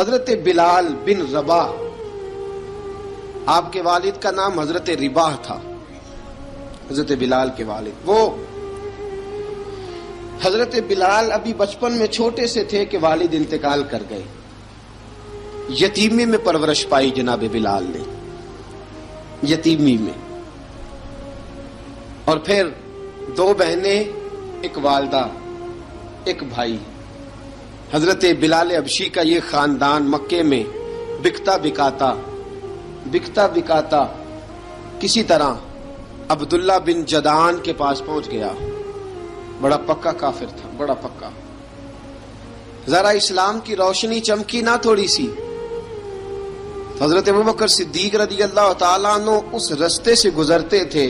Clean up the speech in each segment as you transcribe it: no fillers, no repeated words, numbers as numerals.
حضرت بلال بن رباح، آپ کے والد کا نام حضرت رباح تھا، حضرت بلال کے والد۔ وہ حضرت بلال ابھی بچپن میں چھوٹے سے تھے کہ والد انتقال کر گئے، یتیمی میں پرورش پائی جناب بلال نے، یتیمی میں، اور پھر 2 بہنیں، ایک والدہ، ایک بھائی۔ حضرت بلال حبشی کا یہ خاندان مکے میں بکتا بکاتا کسی طرح عبداللہ بن جدعان کے پاس پہنچ گیا۔ بڑا پکا کافر تھا، بڑا پکا۔ ذرا اسلام کی روشنی چمکی نہ تھوڑی سی، حضرت ابوبکر صدیق رضی اللہ تعالیٰ عنہ اس رستے سے گزرتے تھے،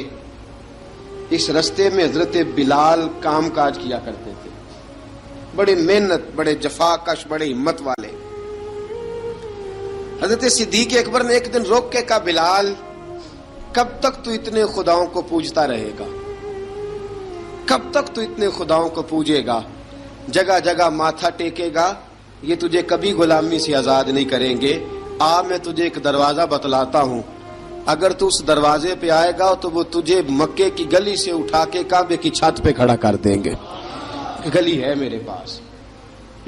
اس رستے میں حضرت بلال کام کاج کیا کرتے تھے، بڑے محنت، بڑے جفاکش، بڑے ہمت والے۔ حضرت صدیق اکبر نے ایک دن روک کے کہا، بلال کب تک تو اتنے خداؤں کو پوجتا رہے گا؟ کب تک تو اتنے خداؤں کو پوجے گا، جگہ جگہ ماتھا ٹیکے گا؟ یہ تجھے کبھی غلامی سے آزاد نہیں کریں گے۔ میں تجھے ایک دروازہ بتلاتا ہوں، اگر تو اس دروازے پہ آئے گا تو وہ تجھے مکے کی گلی سے اٹھا کے کعبے کی چھت پہ کھڑا کر دیں گے۔ گلی ہے میرے پاس،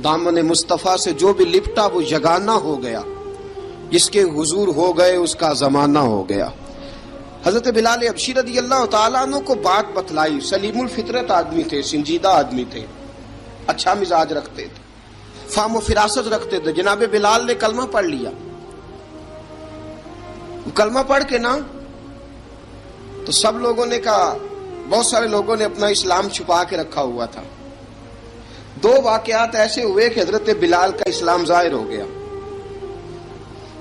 دامن مصطفیٰ سے جو بھی لپٹا وہ یگانہ ہو گیا، جس کے حضور ہو گئے اس کا زمانہ ہو گیا۔ حضرت بلال حبشی رضی اللہ تعالیٰ عنہ کو بات بتلائی، سلیم الفطرت آدمی تھے، سنجیدہ آدمی تھے، اچھا مزاج رکھتے تھے، فہم و فراست رکھتے تھے۔ جناب بلال نے کلمہ پڑھ لیا، کلمہ پڑھ کے نا تو سب لوگوں نے کہا، بہت سارے لوگوں نے اپنا اسلام چھپا کے رکھا ہوا تھا۔ 2 واقعات ایسے ہوئے کہ حضرت بلال کا اسلام ظاہر ہو گیا۔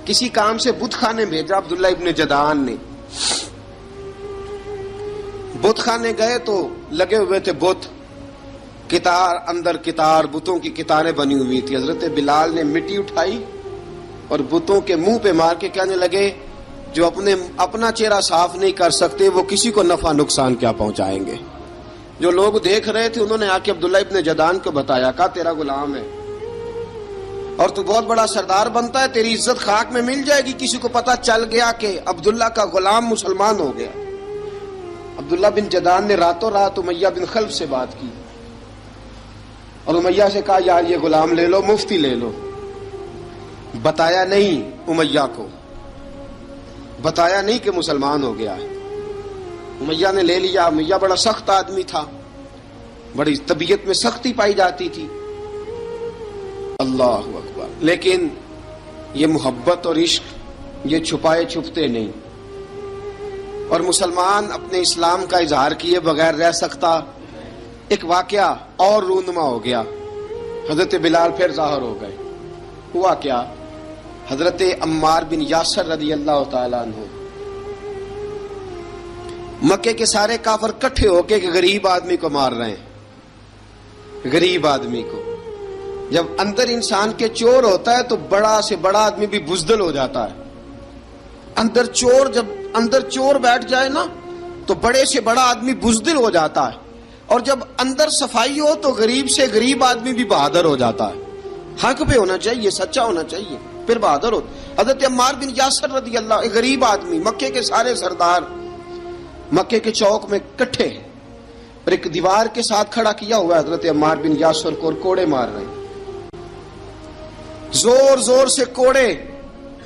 کسی کام سے بت خانے بھیجا عبداللہ ابن جدعان نے، بت خانے گئے تو لگے ہوئے تھے بت، کتار اندر کتار، بتوں کی کتاریں بنی ہوئی تھی۔ حضرت بلال نے مٹی اٹھائی اور بتوں کے منہ پہ مار کے کہنے لگے، جو اپنا چہرہ صاف نہیں کر سکتے وہ کسی کو نفع نقصان کیا پہنچائیں گے۔ جو لوگ دیکھ رہے تھے انہوں نے آ کے عبداللہ ابن جدعان کو بتایا، کہا تیرا غلام ہے اور تو بہت بڑا سردار بنتا ہے، تیری عزت خاک میں مل جائے گی کسی کو پتا چل گیا کہ عبداللہ کا غلام مسلمان ہو گیا۔ عبداللہ بن جدعان نے راتوں رات امیہ بن خلف سے بات کی اور امیہ سے کہا، یار یہ غلام لے لو، مفتی لے لو۔ بتایا نہیں امیہ کو، بتایا نہیں کہ مسلمان ہو گیا ہے۔ امیہ نے لے لیا۔ امیہ بڑا سخت آدمی تھا، بڑی طبیعت میں سختی پائی جاتی تھی، اللہ اکبر۔ لیکن یہ محبت اور عشق یہ چھپائے چھپتے نہیں، اور مسلمان اپنے اسلام کا اظہار کیے بغیر رہ سکتا۔ ایک واقعہ اور رونما ہو گیا، حضرت بلال پھر ظاہر ہو گئے۔ ہوا کیا؟ حضرت عمار بن یاسر رضی اللہ تعالیٰ عنہ، مکے کے سارے کافر کٹھے ہو کے غریب آدمی کو مار رہے ہیں، غریب آدمی کو۔ جب اندر انسان کے چور ہوتا ہے تو بڑا سے بڑا آدمی بھی بزدل ہو جاتا ہے۔ جب اندر چور بیٹھ جائے نا تو بڑے سے بڑا آدمی بزدل ہو جاتا ہے، اور جب اندر صفائی ہو تو غریب سے غریب آدمی بھی بہادر ہو جاتا ہے۔ حق پہ ہونا چاہیے، سچا ہونا چاہیے، پھر بہادر ہو۔ حضرت عمار بن یاسر رضی اللہ، ایک غریب آدمی، مکے کے سارے سردار مکے کے چوک میں کٹھے ہیں اور ایک دیوار کے ساتھ کھڑا کیا ہوا ہے حضرت عمار بن یاسر کو، اور کوڑے مار رہے ہیں، زور زور سے کوڑے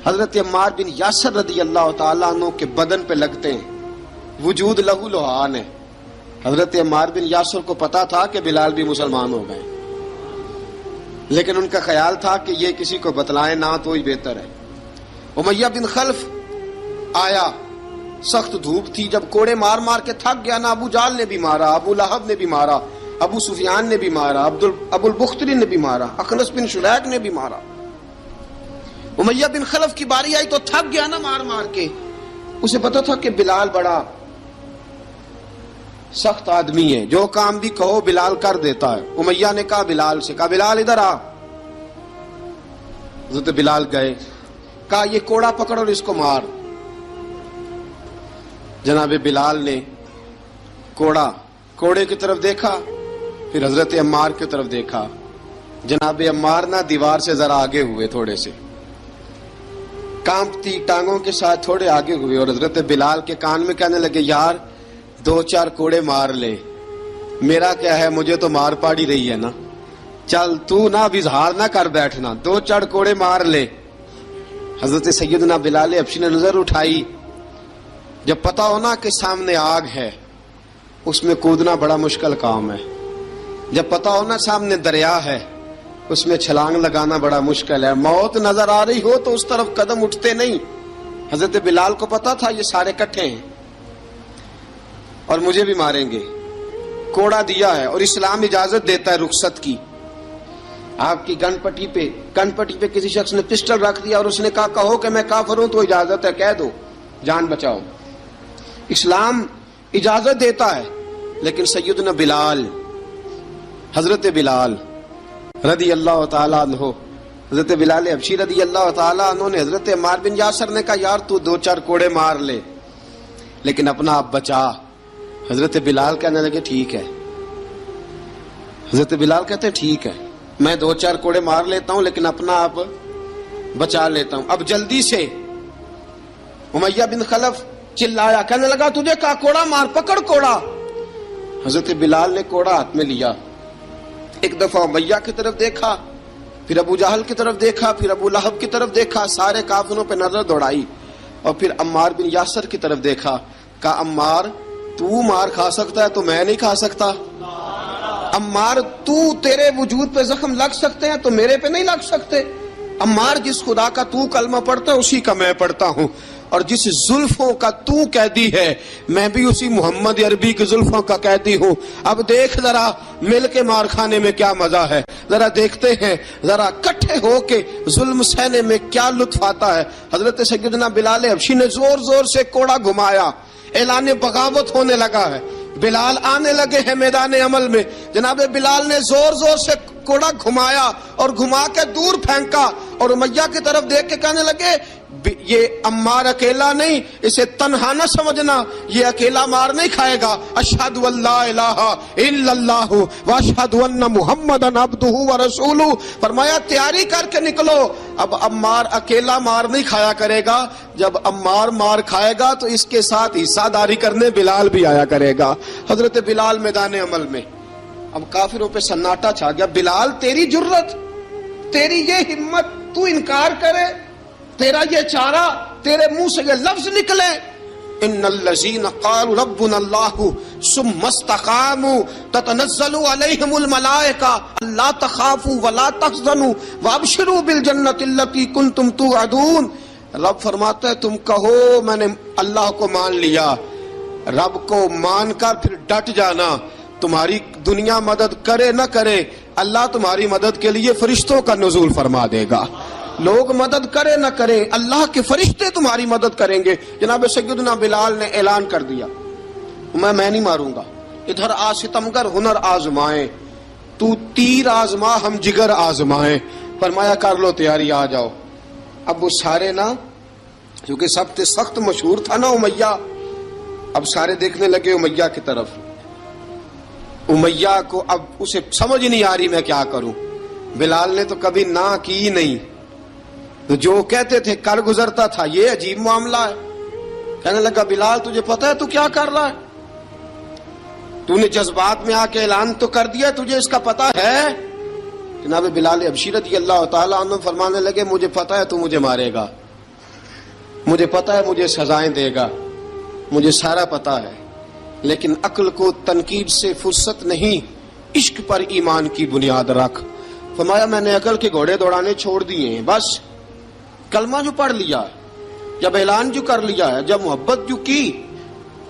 حضرت عمار بن یاسر رضی اللہ تعالیٰ عنہ کے بدن پہ لگتے ہیں، وجود لہو لہان ہے۔ حضرت عمار بن یاسر کو پتا تھا کہ بلال بھی مسلمان ہو گئے، لیکن ان کا خیال تھا کہ یہ کسی کو بتلائیں نہ تو ہی بہتر ہے۔ امیہ بن خلف آیا، سخت دھوپ تھی، جب کوڑے مار مار کے تھک گیا نا، ابو جال نے بھی مارا، ابو لہب نے بھی مارا، ابو سفیان نے بھی مارا، ابو البختری نے بھی مارا، اخنس بن شلیک نے بھی مارا۔ امیہ بن خلف کی باری آئی تو تھک گیا نا مار مار کے، اسے پتا تھا کہ بلال بڑا سخت آدمی ہے، جو کام بھی کہو بلال کر دیتا ہے۔ امیہ نے کہا بلال سے، کہا بلال ادھر آ۔ حضرت بلال گئے، کہا یہ کوڑا پکڑ اور اس کو مار۔ جناب بلال نے کوڑے کی طرف دیکھا، پھر حضرت عمار کی طرف دیکھا۔ جناب عمار نہ دیوار سے ذرا آگے ہوئے تھوڑے سے، کانپتی ٹانگوں کے ساتھ تھوڑے آگے ہوئے اور حضرت بلال کے کان میں کہنے لگے یار 2-4 کوڑے مار لے، میرا کیا ہے، مجھے تو مار پاڑی رہی ہے نا، چل تو نہ اب اظہار نہ کر بیٹھنا، 2-4 کوڑے مار لے۔ حضرت سیدنا بلال حبشی نے نظر اٹھائی، جب پتا ہونا کہ سامنے آگ ہے اس میں کودنا بڑا مشکل کام ہے، جب پتا ہونا سامنے دریا ہے اس میں چھلانگ لگانا بڑا مشکل ہے، موت نظر آ رہی ہو تو اس طرف قدم اٹھتے نہیں۔ حضرت بلال کو پتا تھا یہ سارے کٹھے ہیں اور مجھے بھی ماریں گے، کوڑا دیا ہے اور اسلام اجازت دیتا ہے رخصت کی۔ آپ کی گن پٹی پہ کسی شخص نے پسٹل رکھ دیا اور اس نے کہا کہو کہ میں کافر ہوں تو اجازت ہے، کہہ دو، جان بچاؤ، اسلام اجازت دیتا ہے۔ لیکن سیدنا بلال، حضرت بلال رضی اللہ تعالیٰ عنہ، حضرت بلال حبشی رضی اللہ تعالیٰ عنہ نے حضرت عمار بن یاسر نے کہا یار تو 2-4 کوڑے مار لے لیکن اپنا آپ بچا۔ حضرت بلال کہنے لگے ٹھیک ہے، حضرت بلال کہتے ہیں ٹھیک ہے میں 2-4 کوڑے مار لیتا ہوں لیکن اپنا آپ بچا لیتا ہوں۔ اب جلدی سے امیہ بن خلف چلایا، کہنے لگا تجھے کہا کوڑا مار، پکڑ کوڑا۔ حضرت بلال نے کوڑا ہاتھ میں لیا، ایک دفعہ امیہ کی طرف دیکھا، پھر ابو جہل کی طرف دیکھا، پھر ابو لہب کی طرف دیکھا، سارے کافروں پہ نظر دوڑائی اور پھر عمار بن یاسر کی طرف دیکھا، کہا عمار تو مار کھا سکتا ہے تو میں نہیں کھا سکتا، عمار تیرے وجود پہ زخم لگ سکتے ہیں تو میرے پہ نہیں لگ سکتے، عمار جس خدا کا تو کلمہ پڑھتا ہے اسی کا میں پڑھتا ہوں، اور جس زلفوں کا تو قیدی ہے میں بھی اسی محمد عربی کی زلفوں کا قیدی ہوں۔ اب دیکھ ذرا مل کے مار کھانے میں کیا مزہ ہے، ذرا دیکھتے ہیں ذرا کٹھے ہو کے ظلم سہنے میں کیا لطف آتا ہے۔ حضرت سیدنا بلال حبشی نے زور زور سے کوڑا گھمایا، اعلان بغاوت ہونے لگا ہے، بلال آنے لگے ہیں میدان عمل میں۔ جناب بلال نے زور زور سے کوڑا گھمایا اور گھما کے دور پھینکا اور امیہ کی طرف دیکھ کے کہنے لگے یہ عمار اکیلا نہیں، اسے تنہا نہ سمجھنا، یہ اکیلا مار نہیں کھائے گا۔ اشہد ان لا الہ الا اللہ واشہد ان محمدن عبدہ ورسولہ، فرمایا تیاری کر کے نکلو، اب عمار اکیلا مار نہیں کھایا کرے گا، جب عمار مار کھائے گا تو اس کے ساتھ حصہ داری کرنے بلال بھی آیا کرے گا۔ حضرت بلال میدان عمل میں، اب کافروں پہ سناٹا چھا گیا۔ بلال تیری جرت، تیری یہ ہمت، تو انکار کرے، تیرا یہ چارہ، تیرے منہ سے یہ لفظ نکلے، ان الذین قالوا ربنا اللہ ثم استقاموا تتنزل علیہم الملائکہ الا تخافوا ولا تحزنوا وابشروا بالجنۃ التی کنتم توعدون۔ رب فرماتا ہے تم کہو میں نے اللہ کو مان لیا، رب کو مان کر پھر ڈٹ جانا، تمہاری دنیا مدد کرے نہ کرے اللہ تمہاری مدد کے لیے فرشتوں کا نزول فرما دے گا، لوگ مدد کرے نہ کرے اللہ کے فرشتے تمہاری مدد کریں گے۔ جناب سیدنا بلال نے اعلان کر دیا میں نہیں ماروں گا، ادھر آ ستمگر ہنر آزمائیں، تو تیر آزما ہم جگر آزمائیں، فرمایا کر لو تیاری آ جاؤ۔ اب وہ سارے نا کیونکہ سب سے سخت مشہور تھا نا امیہ، اب سارے دیکھنے لگے امیہ کی طرف، امیہ کو اب اسے سمجھ نہیں آ رہی میں کیا کروں۔ بلال نے تو کبھی نہ کی نہیں، تو جو کہتے تھے کر گزرتا تھا، یہ عجیب معاملہ ہے۔ کہنے لگا بلال تجھے پتا ہے تو کیا کر رہا ہے، تو نے جذبات میں آ کے اعلان تو کر دیا، تجھے اس کا پتا ہے؟ جناب بلال حبشی رضی اللہ تعالیٰ عنہ فرمانے لگے مجھے پتا ہے تو مجھے مارے گا، مجھے پتا ہے مجھے سزائیں دے گا، مجھے سارا پتا ہے، لیکن عقل کو تنقید سے فرصت نہیں، عشق پر ایمان کی بنیاد رکھ۔ فرمایا میں نے عقل کے گھوڑے دوڑانے چھوڑ دیے ہیں، بس کلمہ جو پڑھ لیا، جب اعلان جو کر لیا ہے، جب محبت جو کی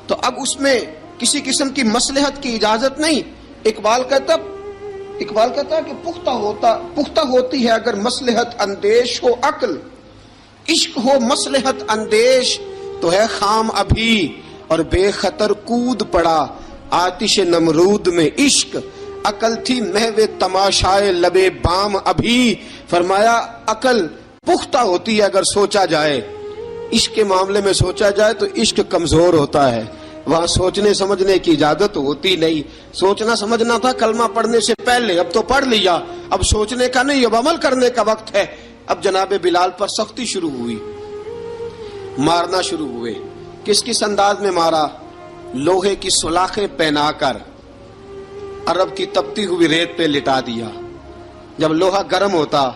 تو اب اس میں کسی قسم کی مصلحت کی اجازت نہیں۔ اقبال کہتا ہے کہ پختہ ہوتی ہے اگر مصلحت اندیش ہو عقل، عشق ہو مصلحت اندیش تو ہے خام ابھی، اور بے خطر کود پڑا آتش نمرود میں عشق، عقل تھی محو تماشائے لبے بام ابھی۔ فرمایا عقل پختہ ہوتی ہے اگر سوچا جائے، عشق کے معاملے میں سوچا جائے تو عشق کمزور ہوتا ہے، وہاں سوچنے سمجھنے کی اجازت ہوتی نہیں۔ سوچنا سمجھنا تھا کلمہ پڑھنے سے پہلے، اب تو پڑھ لیا، اب سوچنے کا نہیں، اب عمل کرنے کا وقت ہے۔ اب جناب بلال پر سختی شروع ہوئی، مارنا شروع ہوئے. کس کس انداز میں مارا؟ لوہے کی سلاخیں پہنا کر عرب کی تپتی ہوئی ریت پہ لٹا دیا. جب لوہا گرم ہوتا،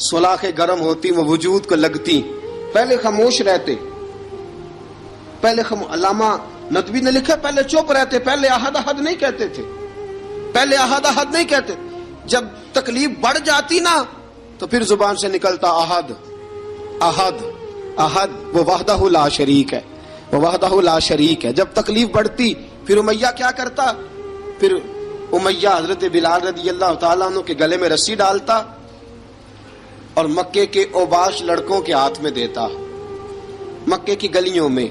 سلاخیں گرم ہوتی، وہ وجود کو لگتی، پہلے خاموش رہتے. پہلے علامہ ندوی نے لکھا پہلے چپ رہتے، پہلے احد احد نہیں کہتے تھے، پہلے احد احد نہیں کہتے. جب تکلیف بڑھ جاتی نا تو پھر زبان سے نکلتا احد احد احد. وہ وحدہ لا شریک ہے، وہ وحدہ لا شریک ہے. جب تکلیف بڑھتی پھر امیہ کیا کرتا؟ پھر امیہ حضرت بلال رضی اللہ تعالیٰ عنہ کے گلے میں رسی ڈالتا اور مکے کے اوباش لڑکوں کے ہاتھ میں دیتا. مکے کی گلیوں میں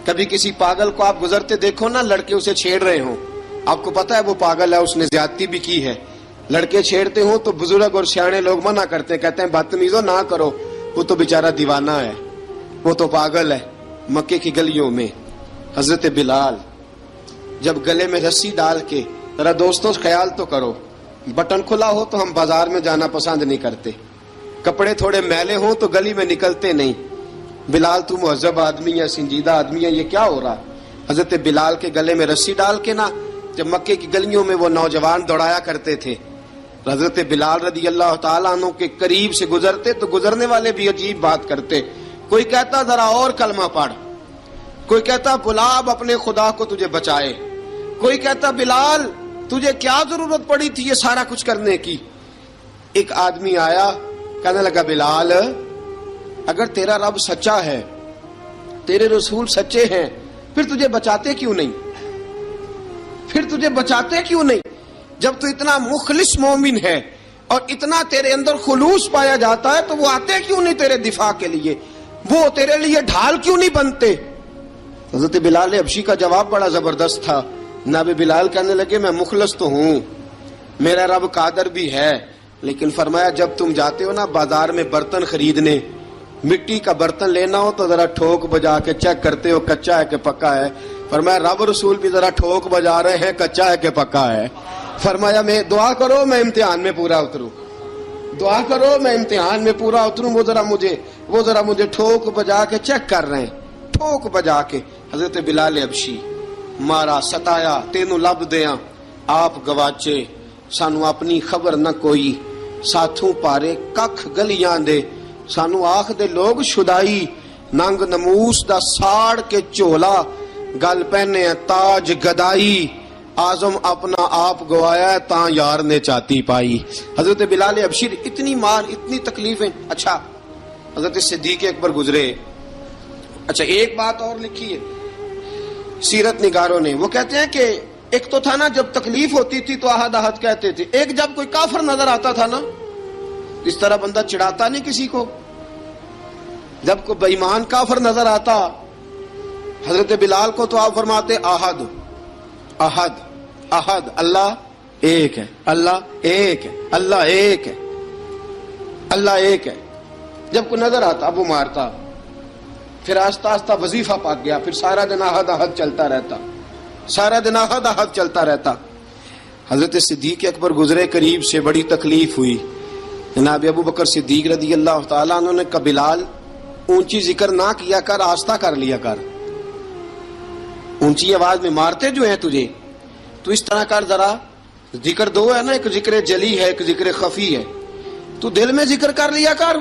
کبھی کسی پاگل کو آپ گزرتے دیکھو نا، لڑکے اسے چھیڑ رہے ہوں، آپ کو پتا ہے وہ پاگل ہے، اس نے زیادتی بھی کی ہے. لڑکے چھیڑتے ہوں تو بزرگ اور سیانے لوگ منع کرتے ہیں، کہتے ہیں بدتمیزوں نہ کرو، وہ تو بیچارہ دیوانہ ہے، وہ تو پاگل ہے. مکے کی گلیوں میں حضرت بلال جب گلے میں رسی ڈال کے، ذرا دوستوں خیال تو کرو، بٹن کھلا ہو تو ہم بازار میں جانا پسند نہیں کرتے، کپڑے تھوڑے میلے ہوں تو گلی میں نکلتے نہیں. بلال تو مہذب آدمی ہے، سنجیدہ آدمی ہے، یہ کیا ہو رہا؟ حضرت بلال کے گلے میں رسی ڈال کے نا، جب مکے کی گلیوں میں وہ نوجوان دوڑایا کرتے تھے، حضرت بلال رضی اللہ تعالیٰ عنہ کے قریب سے گزرتے تو گزرنے والے بھی عجیب بات کرتے. کوئی کہتا ذرا اور کلمہ پڑھ، کوئی کہتا بلا اب اپنے خدا کو تجھے بچائے، کوئی کہتا بلال تجھے کیا ضرورت پڑی تھی یہ سارا کچھ کرنے کی. ایک آدمی آیا کہنے لگا بلال اگر تیرا رب سچا ہے، تیرے رسول سچے ہیں، پھر تجھے بچاتے کیوں نہیں؟ پھر تجھے بچاتے کیوں نہیں؟ جب تو اتنا مخلص مومن ہے اور اتنا تیرے اندر خلوص پایا جاتا ہے تو وہ آتے کیوں نہیں تیرے دفاع کے لیے؟ وہ تیرے لیے ڈھال کیوں نہیں بنتے؟ حضرت بلال حبشی کا جواب بڑا زبردست تھا. جناب بلال کہنے لگے میں مخلص تو ہوں، میرا رب قادر بھی ہے، لیکن فرمایا جب تم جاتے ہو نا بازار میں برتن خریدنے، مٹی کا برتن لینا ہو تو ذرا ٹھوک بجا کے چیک کرتے ہو کچا ہے کہ پکا ہے. فرمایا رب رسول بھی ذرا ٹھوک بجا رہے ہیں کچا ہے کہ پکا ہے. فرمایا میں دعا کرو میں امتحان میں پورا اتروں، دعا کرو میں امتحان میں پورا اتروں. وہ ذرا مجھے ٹھوک بجا کے چیک کر رہے ہیں، ٹھوک بجا کے. حضرت بلال حبشی مارا ستایا تینوں لب دیاں آپ گواچے، سانو اپنی خبر نہ کوئی، ساتھوں پارے ککھ گلیاں دے، سانو آخ دے لوگ شدائی، ننگ نموس دا ساڑ کے چولا، گل پہنے تاج گدائی، آزم اپنا آپ گوایا ہے تاں یار نے چاتی پائی. حضرت بلال حبشی اتنی مار اتنی تکلیفیں. اچھا حضرت صدیق اکبر گزرے. اچھا ایک بات اور لکھی ہے سیرت نگاروں نے، وہ کہتے ہیں کہ ایک تو تھا نا جب تکلیف ہوتی تھی تو احد احد کہتے تھے، ایک جب کوئی کافر نظر آتا تھا نا، اس طرح بندہ چڑھاتا نہیں کسی کو، جب کوئی بے ایمان کافر نظر آتا حضرت بلال کو تو آپ فرماتے احد احد احد، اللہ ایک ہے، اللہ ایک ہے، اللہ ایک ہے، اللہ ایک ہے. جب کوئی نظر آتا وہ مارتا. پھر آہستہ آہستہ وظیفہ پاک گیا، پھر سارا دن احد احد چلتا رہتا، سارا دن احد احد چلتا رہتا. حضرت صدیق اکبر گزرے قریب سے، بڑی تکلیف ہوئی. جناب ابو بکر صدیق رضی اللہ تعالیٰ عنہ نے کہا بلال اونچی ذکر نہ کیا کر، آہستہ کر لیا کر، اونچی آواز میں مارتے جو ہیں تجھے تو اس طرح کر، ذرا ذکر دو ہے نا، ایک ذکر جلی ہے ایک ذکر خفی ہے، تو دل میں ذکر کر لیا کر،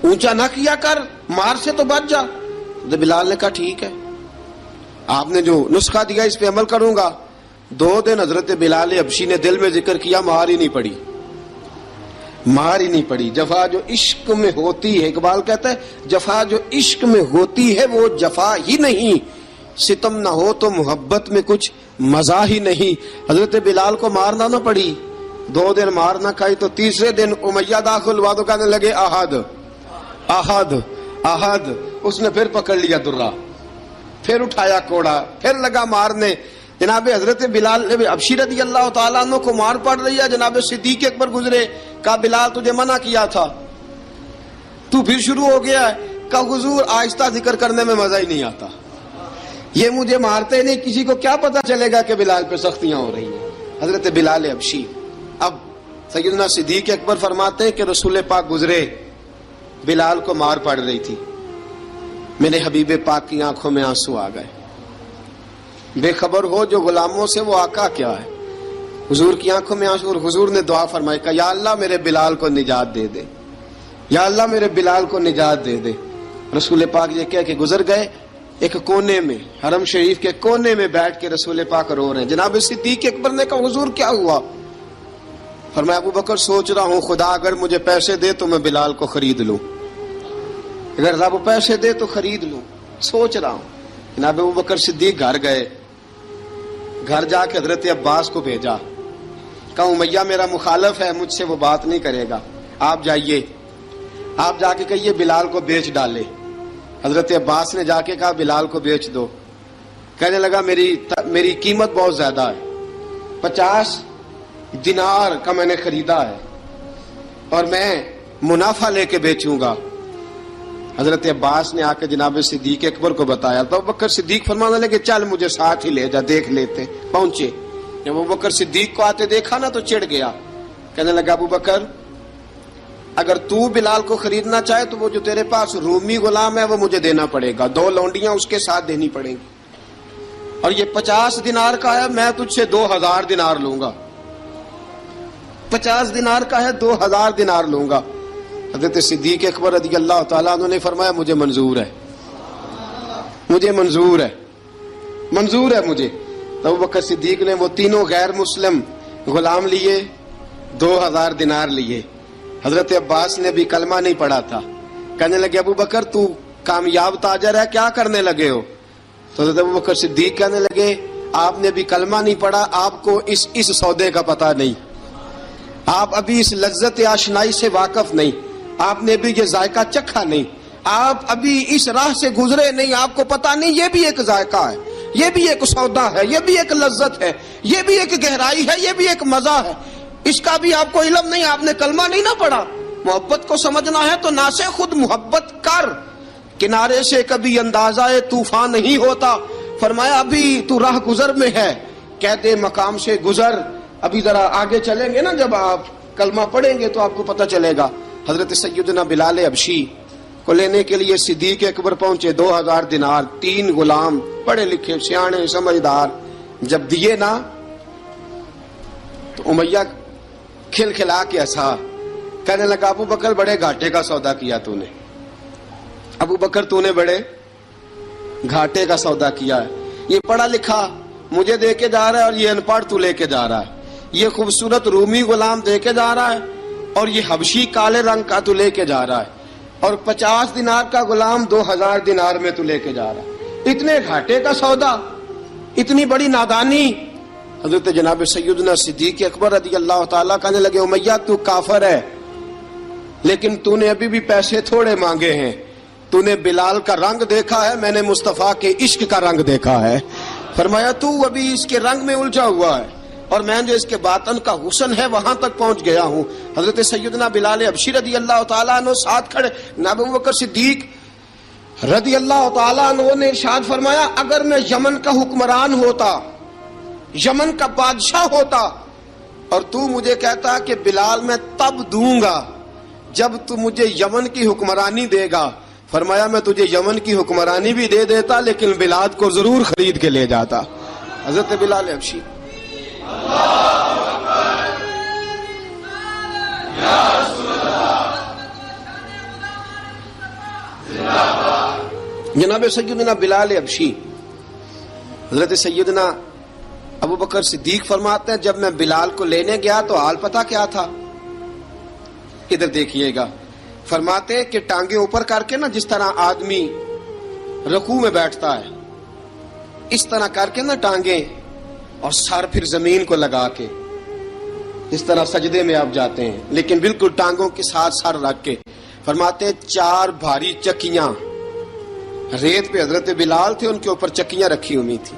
اونچا نہ کیا کر، مار سے تو بچ جا. بلال نے کہا ٹھیک ہے، آپ نے جو نسخہ دیا اس پہ عمل کروں گا. 2 دن حضرت بلال حبشی نے دل میں ذکر کیا، مار ہی نہیں پڑی، مار ہی نہیں پڑی. جفا جو عشق میں ہوتی ہے، اقبال کہتا ہے جفا جو عشق میں ہوتی ہے وہ جفا ہی نہیں، ستم نہ ہو تو محبت میں کچھ مزہ ہی نہیں. حضرت بلال کو مارنا نہ پڑی، 2 دن مار نہ کھائی تو تیسرے دن امیہ داخل ہوا تو کہنے لگے احد احد احد. اس نے پھر پکڑ لیا درہ، پھر اٹھایا کوڑا، پھر لگا مارنے. جناب حضرت بلال حبشی رضی اللہ تعالیٰ عنہ کو مار پڑ رہی ہے. جناب صدیق اکبر گزرے، کہا بلال تجھے منع کیا تھا، تو پھر شروع ہو گیا ہے. کہا حضور آہستہ ذکر کرنے میں مزہ ہی نہیں آتا، یہ مجھے مارتے نہیں، کسی کو کیا پتا چلے گا کہ بلال پہ سختیاں ہو رہی ہیں. حضرت بلال حبشی. اب سیدنا صدیق اکبر فرماتے ہیں کہ رسول پاک گزرے، بلال کو مار پڑ رہی تھی. میرے حبیب پاک کی آنکھوں میں آنسو آ گئے. بے خبر ہو جو غلاموں سے وہ آقا کیا ہے. حضور کی آنکھوں میں آنسو, اور حضور نے دعا فرمائی کہ یا اللہ میرے بلال کو نجات دے دے, یا اللہ میرے بلال کو نجات دے دے. رسول پاک یہ کہہ کے گزر گئے. ایک کونے میں, حرم شریف کے کونے میں بیٹھ کے رسول پاک رو رہے ہیں. جناب صدیق اکبر نے کہا حضور کیا ہوا؟ فرمایا ابو بکر سوچ رہا ہوں خدا اگر مجھے پیسے دے تو میں بلال کو خرید لوں, اگر رب پیسے دے تو خرید لوں, سوچ رہا ہوں. جناب ابو بکر صدیق گھر گئے. گھر جا کے حضرت عباس کو بھیجا, کہا امیہ میرا مخالف ہے, مجھ سے وہ بات نہیں کرے گا, آپ جائیے, آپ جا کے کہیے بلال کو بیچ ڈالے. حضرت عباس نے جا کے کہا بلال کو بیچ دو. کہنے لگا میری قیمت بہت زیادہ ہے, 50 دینار کا میں نے خریدا ہے اور میں منافع لے کے بیچوں گا. حضرت عباس نے آ کے جناب صدیق اکبر کو بتایا تو ابو بکر صدیق فرمانے لگے چل مجھے ساتھ ہی لے جا, دیکھ لیتے. پہنچے, جب ابو بکر صدیق کو آتے دیکھا نا تو چڑ گیا. کہنے لگا ابو بکر اگر تو بلال کو خریدنا چاہے تو وہ جو تیرے پاس رومی غلام ہے وہ مجھے دینا پڑے گا, 2 لونڈیاں اس کے ساتھ دینی پڑیں گی, اور یہ 50 دینار کا ہے, میں تجھ سے 2000 دینار لوں گا. 50 دینار کا ہے, 2000 دینار لوں گا. حضرت صدیق اکبر رضی اللہ تعالیٰ عنہ نے فرمایا مجھے منظور ہے, مجھے منظور ہے, منظور ہے مجھے. تو ابو بکر صدیق نے وہ تینوں غیر مسلم غلام لیے, 2000 دینار لیے. حضرت عباس نے بھی کلمہ نہیں پڑھا تھا. کہنے لگے ابو بکر تو کامیاب تاجر ہے, کیا کرنے لگے ہو؟ تو حضرت ابو بکر صدیق کہنے لگے آپ نے بھی کلمہ نہیں پڑھا, آپ کو اس سودے کا پتہ نہیں, آپ ابھی اس لذت آشنائی سے واقف نہیں, آپ نے بھی یہ ذائقہ چکھا نہیں, آپ ابھی اس راہ سے گزرے نہیں, آپ کو پتہ نہیں یہ بھی ایک ذائقہ ہے, یہ بھی ایک سودا ہے, یہ بھی ایک لذت ہے, یہ بھی ایک گہرائی ہے, یہ بھی ایک مزہ ہے, اس کا بھی آپ کو علم نہیں, آپ نے کلمہ نہیں نہ پڑھا. محبت کو سمجھنا ہے تو نہ سے خود محبت کر, کنارے سے کبھی اندازہ طوفان نہیں ہوتا. فرمایا ابھی تو راہ گزر میں ہے, کہتے مقام سے گزر, ابھی ذرا آگے چلیں گے نا, جب آپ کلمہ پڑھیں گے تو آپ کو پتہ چلے گا. حضرت سیدنا بلال حبشی کو لینے کے لیے صدیق اکبر پہنچے. 2000 دینار, 3 غلام پڑھے لکھے سیانے سمجھدار, جب دیے نا تو امیہ کھل کھلا کے ہنسا. کہنے لگا ابو بکر بڑے گھاٹے کا سودا کیا تو نے, ابو بکر تو نے بڑے گھاٹے کا سودا کیا ہے. یہ پڑھا لکھا مجھے دے کے جا رہا ہے اور یہ ان پڑھ تو لے کے جا رہا ہے, یہ خوبصورت رومی غلام دے کے جا رہا ہے اور یہ حبشی کالے رنگ کا تو لے کے جا رہا ہے, اور 50 دینار کا غلام 2000 دینار میں تو لے کے جا رہا ہے. اتنے گھاٹے کا سودا, اتنی بڑی نادانی. حضرت جناب سیدنا صدیق اکبر رضی اللہ تعالیٰ کہنے لگے امیہ تو کافر ہے, لیکن تو نے ابھی بھی پیسے تھوڑے مانگے ہیں, تو نے بلال کا رنگ دیکھا ہے, میں نے مصطفیٰ کے عشق کا رنگ دیکھا ہے. فرمایا تو ابھی اس کے رنگ میں الجھا ہوا ہے, اور میں جو اس کے باطن کا حسن ہے وہاں تک پہنچ گیا ہوں. حضرت سیدنا بلال حبشی رضی اللہ تعالیٰ عنہ ساتھ کھڑے. ابو بکر صدیق رضی اللہ تعالیٰ عنہ نے ارشاد فرمایا اگر میں یمن کا حکمران ہوتا, یمن کا بادشاہ ہوتا, اور تو مجھے کہتا کہ بلال میں تب دوں گا جب تو مجھے یمن کی حکمرانی دے گا. فرمایا میں تجھے یمن کی حکمرانی بھی دے دیتا لیکن بلال کو ضرور خرید کے لے جاتا. حضرت بلال حبشی جناب سیدنا بلال حبشی, حضرت سیدنا ابو بکر صدیق فرماتے ہیں جب میں بلال کو لینے گیا تو حال پتہ کیا تھا, ادھر دیکھیے گا. فرماتے کہ ٹانگیں اوپر کر کے نا, جس طرح آدمی رکوع میں بیٹھتا ہے اس طرح کر کے نا ٹانگیں, اور سر پھر زمین کو لگا کے اس طرح سجدے میں آپ جاتے ہیں, لیکن بالکل ٹانگوں کے ساتھ سر رکھ کے. فرماتے 4 بھاری چکیاں ریت پہ حضرت بلال تھے, ان کے اوپر چکیاں رکھی ہوئی تھی,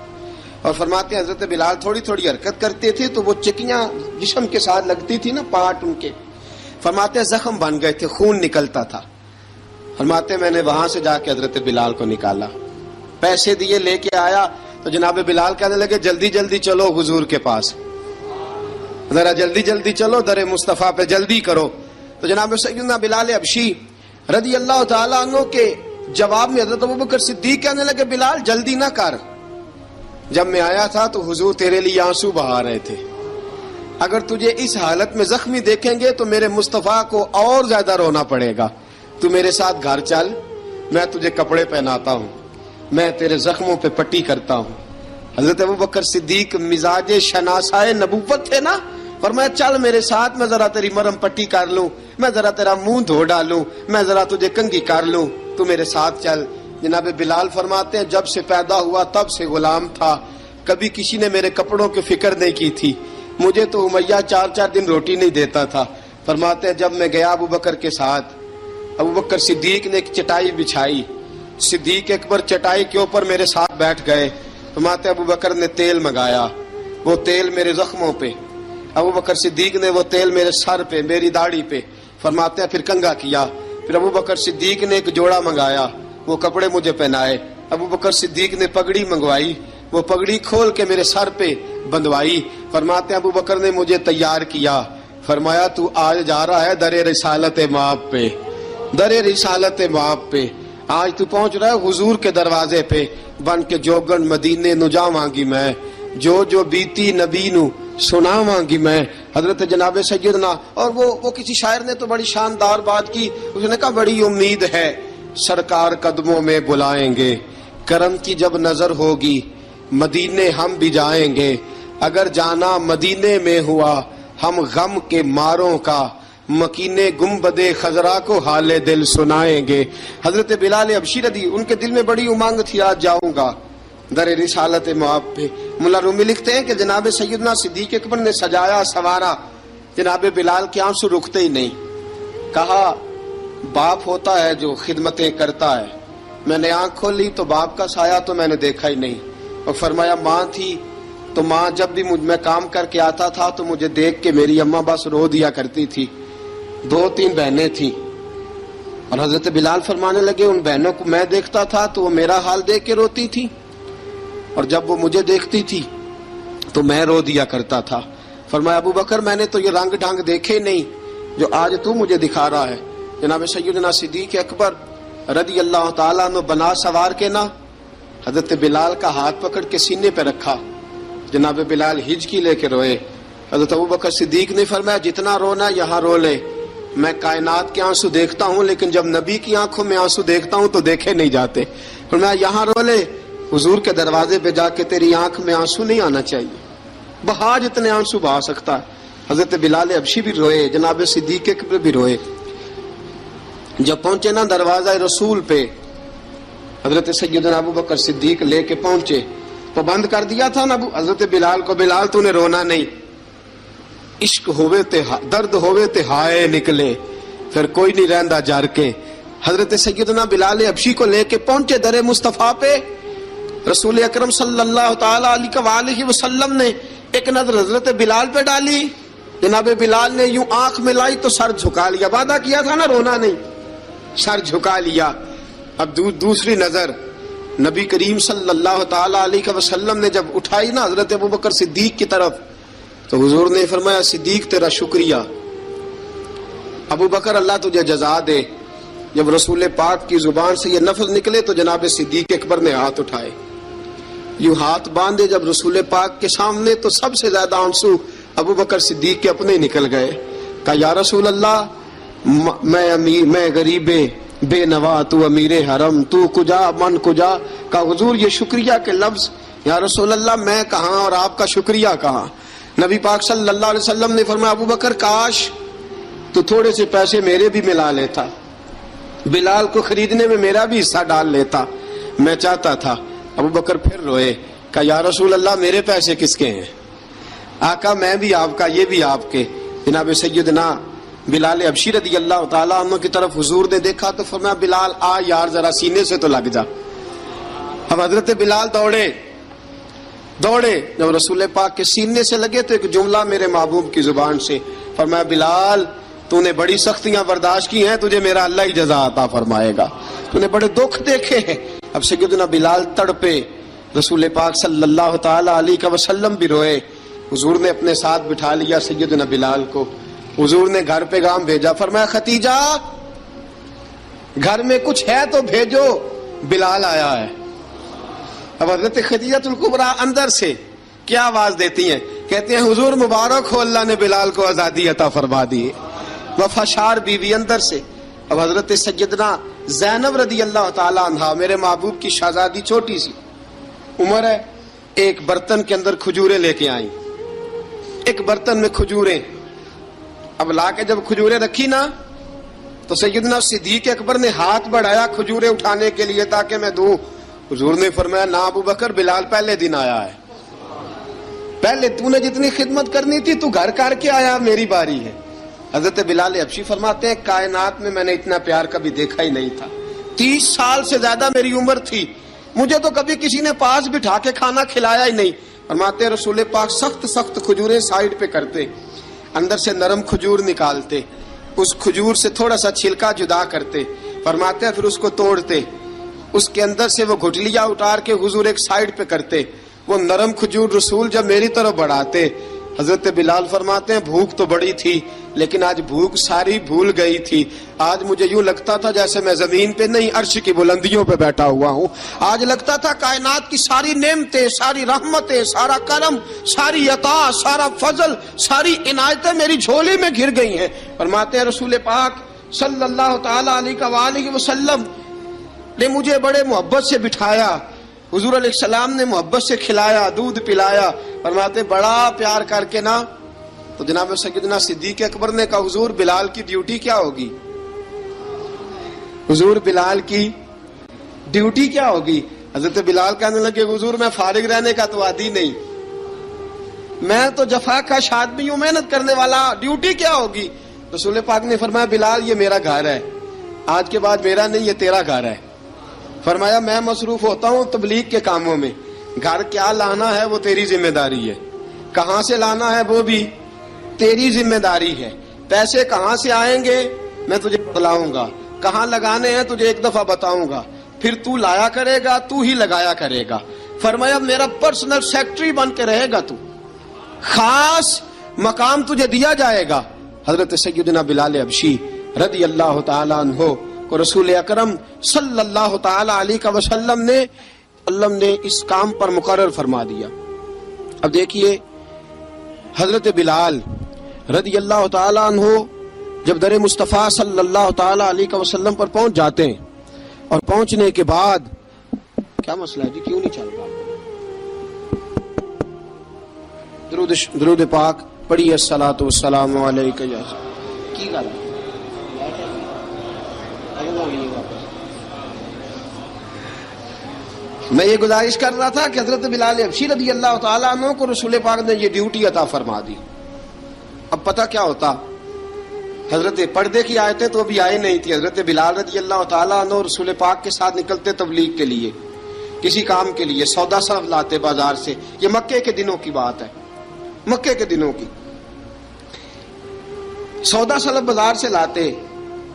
اور فرماتے حضرت بلال تھوڑی تھوڑی حرکت کرتے تھے تو وہ چکیاں جسم کے ساتھ لگتی تھی نا, پارٹ ان کے. فرماتے زخم بن گئے تھے, خون نکلتا تھا. فرماتے میں نے وہاں سے جا کے حضرت بلال کو نکالا, پیسے دیے, لے کے آیا تو جناب بلال کہنے لگے جلدی جلدی چلو حضور کے پاس, ذرا جلدی جلدی چلو, در مصطفیٰ پہ جلدی کرو. تو جناب سیدنا بلال حبشی رضی اللہ تعالیٰ عنہ کے جواب میں حضرت ابوبکر صدیق کہنے لگے بلال جلدی نہ کر، جب میں آیا تھا تو حضور تیرے لیے آنسو بہا رہے تھے، اگر تجھے اس حالت میں زخمی دیکھیں گے تو میرے مصطفیٰ کو اور زیادہ رونا پڑے گا، تو میرے ساتھ گھر چل، میں تجھے کپڑے پہناتا ہوں، میں تیرے زخموں پہ پٹی کرتا ہوں۔ حضرت ابوبکر صدیق مزاج شناسائے نبوت تھے نا، فرمایا چل میرے ساتھ، میں ذرا تیری مرہم پٹی کر لوں، میں ذرا تیرا منہ دھو ڈالوں، میں ذرا تجھے کنگھی کر لوں، تو میرے ساتھ چل۔ جناب بلال فرماتے ہیں جب سے پیدا ہوا تب سے غلام تھا، کبھی کسی نے میرے کپڑوں کی فکر نہیں کی تھی، مجھے تو امیہ 4 دن روٹی نہیں دیتا تھا۔ فرماتے ہیں جب میں گیا ابوبکر کے ساتھ، ابوبکر صدیق نے ایک چٹائی بچھائی، صدیق اکبر چٹائی کے اوپر میرے ساتھ بیٹھ گئے۔ فرماتے ابوبکر نے تیل منگایا، وہ تیل میرے زخموں پہ، ابوبکر صدیق نے وہ تیل میرے سر پہ، میری داڑھی پہ، فرماتے ہیں پھر کنگھا کیا، پھر ابوبکر صدیق نے ایک جوڑا منگایا، وہ کپڑے مجھے پہنائے، ابوبکر صدیق نے پگڑی منگوائی، وہ پگڑی کھول کے میرے سر پہ بندھوائی۔ فرماتے ہیں ابوبکر نے مجھے تیار کیا، فرمایا تو آج جا رہا ہے در رسالت مآب پہ، در رسالت مآب پہ، آج تو پہنچ رہا ہے حضور کے دروازے پہ، بن کے جوگن مدینے نو جاواں گی میں، جو بیتی نبی نو سناواں گی میں۔ حضرت جناب سیدنا، اور وہ کسی شاعر نے تو بڑی شاندار بات کی، اس نے کہا بڑی امید ہے سرکار قدموں میں بلائیں گے، کرم کی جب نظر ہوگی مدینے ہم بھی جائیں گے، اگر جانا مدینے میں ہوا ہم غم کے ماروں کا، مکینے گنبد خضرا کو حال دل سنائیں گے۔ حضرت بلال حبشی رضی، ان کے دل میں بڑی امنگ تھی آج جاؤں گا در رسالت مآب پہ۔ ملا رومی لکھتے ہیں کہ جناب سیدنا صدیق اکبر نے سجایا سوارا، جناب بلال کے آنسو رکتے ہی نہیں۔ کہا باپ ہوتا ہے جو خدمتیں کرتا ہے، میں نے آنکھ کھولی تو باپ کا سایہ تو میں نے دیکھا ہی نہیں، اور فرمایا ماں تھی تو ماں جب بھی میں کام کر کے آتا تھا تو مجھے دیکھ کے میری اماں بس رو دیا کرتی تھی، 2-3 بہنیں تھیں، اور حضرت بلال فرمانے لگے ان بہنوں کو میں دیکھتا تھا تو وہ میرا حال دیکھ کے روتی تھی، اور جب وہ مجھے دیکھتی تھی تو میں رو دیا کرتا تھا۔ فرمایا ابوبکر میں نے تو یہ رنگ ڈھنگ دیکھے نہیں جو آج تو مجھے دکھا رہا ہے۔ جناب سیدنا صدیق اکبر رضی اللہ تعالیٰ عنہ بنا سوار کے نا حضرت بلال کا ہاتھ پکڑ کے سینے پہ رکھا، جناب بلال ہچکی لے کے روئے۔ حضرت ابوبکر صدیق نے فرمایا جتنا رونا یہاں رو لے، میں کائنات کے آنسو دیکھتا ہوں لیکن جب نبی کی آنکھوں میں آنسو دیکھتا ہوں تو دیکھے نہیں جاتے، فرمایا یہاں رو لے، حضور کے دروازے پہ جا کے تیری آنکھ میں آنسو نہیں آنا چاہیے، بہا جتنے آنسو بہا سکتا ہے۔ حضرت بلال حبشی بھی روئے، جناب صدیق اکبر بھی روئے۔ جب پہنچے نا دروازہ رسول پہ، حضرت سیدنا ابوبکر صدیق لے کے پہنچے، پابند کر دیا تھا نا حضرت بلال کو، بلال تو نے رونا نہیں، عشق ہوئے تے درد ہوئے تے ہائے نکلے، پھر کوئی نہیں رہندا جر کے۔ حضرت سیدنا بلال حبشی کو لے کے پہنچے در مصطفیٰ پہ، رسول اکرم صلی اللہ تعالی علیہ وسلم نے ایک نظر حضرت بلال پہ ڈالی، جناب بلال نے یوں آنکھ میں لائی تو سر جھکا لیا، وعدہ کیا تھا نا رونا نہیں، سر جھکا لیا۔ اب دوسری نظر نبی کریم صلی اللہ تعالی علیہ وسلم نے جب اٹھائی نا حضرت ابوبکر صدیق کی طرف، تو حضور نے فرمایا صدیق تیرا شکریہ، ابوبکر اللہ تجھے جزا دے۔ جب رسول پاک کی زبان سے یہ لفظ نکلے تو جناب صدیق اکبر نے ہاتھ اٹھائے، یوں ہاتھ باندھے جب رسول پاک کے سامنے، تو سب سے زیادہ آنسو ابوبکر صدیق کے اپنے نکل گئے۔ کہا یا رسول اللہ میں غریب بے نوا، تو امیر حرم، تو کجا من کجا۔ کہا حضور یہ شکریہ کے لفظ، یا رسول اللہ میں کہاں اور آپ کا شکریہ کہاں۔ نبی پاک صلی اللہ علیہ وسلم نے فرمایا ابوبکر کاش تو تھوڑے سے پیسے میرے بھی ملا لیتا، بلال کو خریدنے میں میرا بھی حصہ ڈال لیتا، میں چاہتا تھا۔ ابوبکر پھر روئے، کہا یا رسول اللہ میرے پیسے کس کے ہیں؟ آقا میں بھی آپ کا، یہ بھی آپ کے۔ جناب سیدنا بلال حبشی رضی اللہ تعالیٰ عنہ کی طرف حضور نے دیکھا تو فرمایا بلال آ یار ذرا سینے سے تو لگ جا۔ اب حضرت بلال دوڑے، جب رسول پاک کے سینے سے لگے تو ایک جملہ میرے محبوب کی زبان سے، فرمایا بلال تو نے بڑی سختیاں برداشت کی ہیں، تجھے میرا اللہ ہی جزا عطا فرمائے گا، تو نے بڑے دکھ دیکھے ہیں۔ اب سیدنا بلال تڑپے، رسول پاک صلی اللہ تعالی علیہ وسلم بھی روئے۔ حضور نے اپنے ساتھ بٹھا لیا سیدنا بلال کو، حضور نے گھر پیغام بھیجا، فرمایا ختیجہ گھر میں کچھ ہے تو بھیجو، بلال آیا ہے۔ اب حضرت خدیجہ الکبریٰ اندر سے کیا آواز دیتی ہیں؟ کہتے ہیں حضور مبارک ہو، اللہ نے بلال کو آزادی عطا فرما دی۔ وفاشار بیوی اندر سے۔ اب حضرت سیدنا زینب رضی اللہ تعالی عنہا، میرے محبوب کی شہزادی، چھوٹی سی عمر ہے، ایک برتن کے اندر کھجوریں لے کے آئیں، ایک برتن میں کھجوریں۔ اب لا کے جب کھجوریں رکھی نا تو سیدنا صدیق اکبر نے ہاتھ بڑھایا کھجوریں اٹھانے کے لیے تاکہ میں دوں۔ حضور نے فرمایا نہ ابو بکر، بلال پہلے دن آیا ہے، پہلے تو نے جتنی خدمت کرنی تھی تو گھر کر کے آیا، میری باری ہے۔ حضرت بلال حبشی فرماتے ہیں کائنات میں نے اتنا پیار کبھی دیکھا ہی نہیں تھا۔ 30 سال سے زیادہ میری عمر تھی، مجھے تو کبھی کسی نے پاس بٹھا کے کھانا کھلایا ہی نہیں۔ فرماتے ہیں رسول پاک سخت سخت کھجوریں سائیڈ پہ کرتے، اندر سے نرم کھجور نکالتے، اس کھجور سے تھوڑا سا چھلکا جدا کرتے، فرماتے ہیں پھر اس کو توڑتے، اس کے اندر سے وہ گھٹلیاں اتار کے حضور ایک سائیڈ پہ کرتے، وہ نرم کھجور رسول جب میری طرف بڑھاتے، حضرت بلال فرماتے ہیں بھوک تو بڑی تھی لیکن آج بھوک ساری بھول گئی تھی۔ آج مجھے یوں لگتا تھا جیسے میں زمین پہ نہیں عرش کی بلندیوں پہ بیٹھا ہوا ہوں۔ آج لگتا تھا کائنات کی ساری نعمتیں، ساری رحمتیں، سارا کرم، ساری عطا، سارا فضل، ساری عنایتیں میری جھولی میں گر گئی ہیں۔ فرماتے ہیں رسول پاک صلی اللہ تعالی علیہ وآلہ وسلم نے مجھے بڑے محبت سے بٹھایا، حضور علیہ السلام نے محبت سے کھلایا، دودھ پلایا۔ فرماتے بڑا پیار کر کے نا تو جناب سیدنا صدیق اکبر نے کہا حضور بلال کی ڈیوٹی کیا ہوگی؟ حضور بلال کی ڈیوٹی کیا ہوگی؟ حضرت بلال کہنے لگے حضور میں فارغ رہنے کا تو عادی نہیں، میں تو جفا کش آدمی ہوں، محنت کرنے والا، ڈیوٹی کیا ہوگی؟ رسول پاک نے فرمایا بلال یہ میرا گھر ہے، آج کے بعد میرا نہیں، یہ تیرا گھر ہے۔ فرمایا میں مصروف ہوتا ہوں تبلیغ کے کاموں میں، گھر کیا لانا ہے وہ تیری ذمہ داری ہے، کہاں سے لانا ہے وہ بھی تیری ذمہ داری ہے، پیسے کہاں سے آئیں گے میں تجھے بتلاؤں گا، کہاں لگانے ہیں تجھے ایک دفعہ بتاؤں گا، پھر تو لایا کرے گا، تو ہی لگایا کرے گا۔ فرمایا میرا پرسنل سیکٹری بن کے رہے گا، تو خاص مقام تجھے دیا جائے گا۔ حضرت سیدنا بلال حبشی رضی اللہ تعالی عنہ کو رسول اکرم صلی اللہ تعالی علیہ وسلم نے اس کام پر مقرر فرما دیا۔ اب دیکھیے حضرت بلال رضی اللہ تعالی عنہ جب در مصطفیٰ صلی اللہ تعالی علیہ وسلم پر پہنچ جاتے ہیں، اور پہنچنے کے بعد کیا مسئلہ ہے جی، کیوں نہیں چل رہا؟ درود پاک پڑھیے الصلاۃ والسلام علیک یا کی گل میں یہ گزارش کر رہا تھا کہ حضرت بلال حبشی رضی اللہ تعالیٰ عنہ کو رسول پاک نے یہ ڈیوٹی عطا فرما دی۔ اب پتہ کیا ہوتا، حضرت پردے کی آیتیں تو ابھی آئی نہیں تھی، حضرت بلال رضی اللہ تعالیٰ عنہ رسول پاک کے ساتھ نکلتے تبلیغ کے لیے، کسی کام کے لیے، سودا صرف لاتے بازار سے۔ یہ مکے کے دنوں کی بات ہے، مکے کے دنوں کی، سودا صرف بازار سے لاتے۔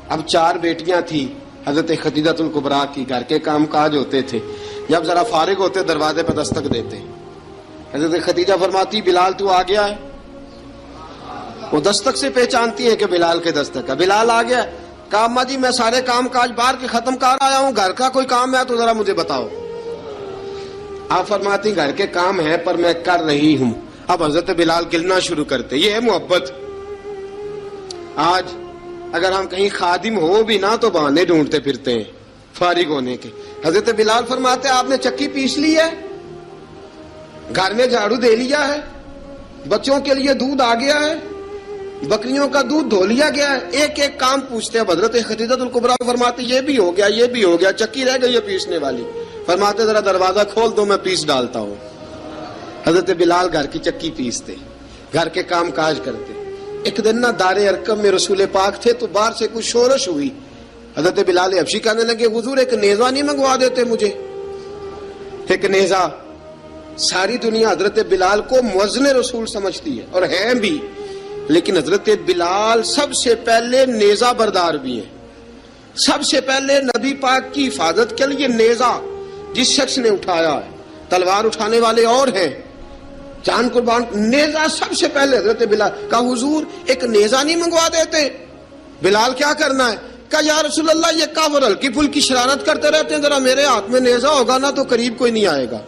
اب 4 بیٹیاں تھیں حضرت خدیجہ الکبریٰ کی، گھر کے کام کاج ہوتے تھے، جب ذرا فارغ ہوتے دروازے پہ دستک دیتے، حضرت خدیجہ فرماتی بلال تو آ گیا ہے، وہ دستک سے پہچانتی ہے کہ بلال کے دستک ہے، بلال آ گیا۔ کہا اماں جی میں سارے کام کاج باہر کے ختم کر آیا ہوں، گھر کا کوئی کام ہے تو ذرا مجھے بتاؤ۔ آپ فرماتی گھر کے کام ہے پر میں کر رہی ہوں۔ اب حضرت بلال گلنا شروع کرتے، یہ ہے محبت۔ آج اگر ہم کہیں خادم ہو بھی نہ تو بہانے ڈھونڈتے پھرتے ہیں فارغ ہونے کے۔ حضرت بلال فرماتے آپ نے چکی پیس لی ہے، گھر میں جھاڑو دے لیا ہے، بچوں کے لیے دودھ آ گیا ہے، بکریوں کا دودھ دھو لیا گیا ہے، ایک ایک کام پوچھتے ہیں۔ حضرت خدیجہ الکبریٰ فرماتے یہ بھی ہو گیا، یہ بھی ہو گیا، چکی رہ گئی ہے پیسنے والی۔ فرماتے ذرا دروازہ کھول دو میں پیس ڈالتا ہوں۔ حضرت بلال گھر کی چکی پیستے، گھر کے کام کاج کرتے۔ ایک دن نہ دار ارقم میں رسول پاک تھے تو باہر سے کچھ شورش ہوئی، حضرت بلال حبشی کہنے لگے حضور ایک نیزہ نہیں منگوا دیتے مجھے؟ ایک نیزہ۔ ساری دنیا حضرت بلال کو مؤذن رسول سمجھتی ہے اور ہیں بھی، لیکن حضرت بلال سب سے پہلے نیزہ بردار بھی ہیں۔ سب سے پہلے نبی پاک کی حفاظت کے لیے نیزہ جس شخص نے اٹھایا ہے، تلوار اٹھانے والے اور ہیں، جان قربان، نیزہ سب سے پہلے حضرت بلال۔ کہا حضور ایک نیزہ نہیں منگوا دیتے؟ بلال کیا کرنا ہے؟ کہا یا رسول اللہ یہ کافر ہلکی پھلکی شرارت کرتے رہتے ہیں، ذرا میرے ہاتھ میں نیزہ ہوگا نا تو قریب کوئی نہیں آئے گا.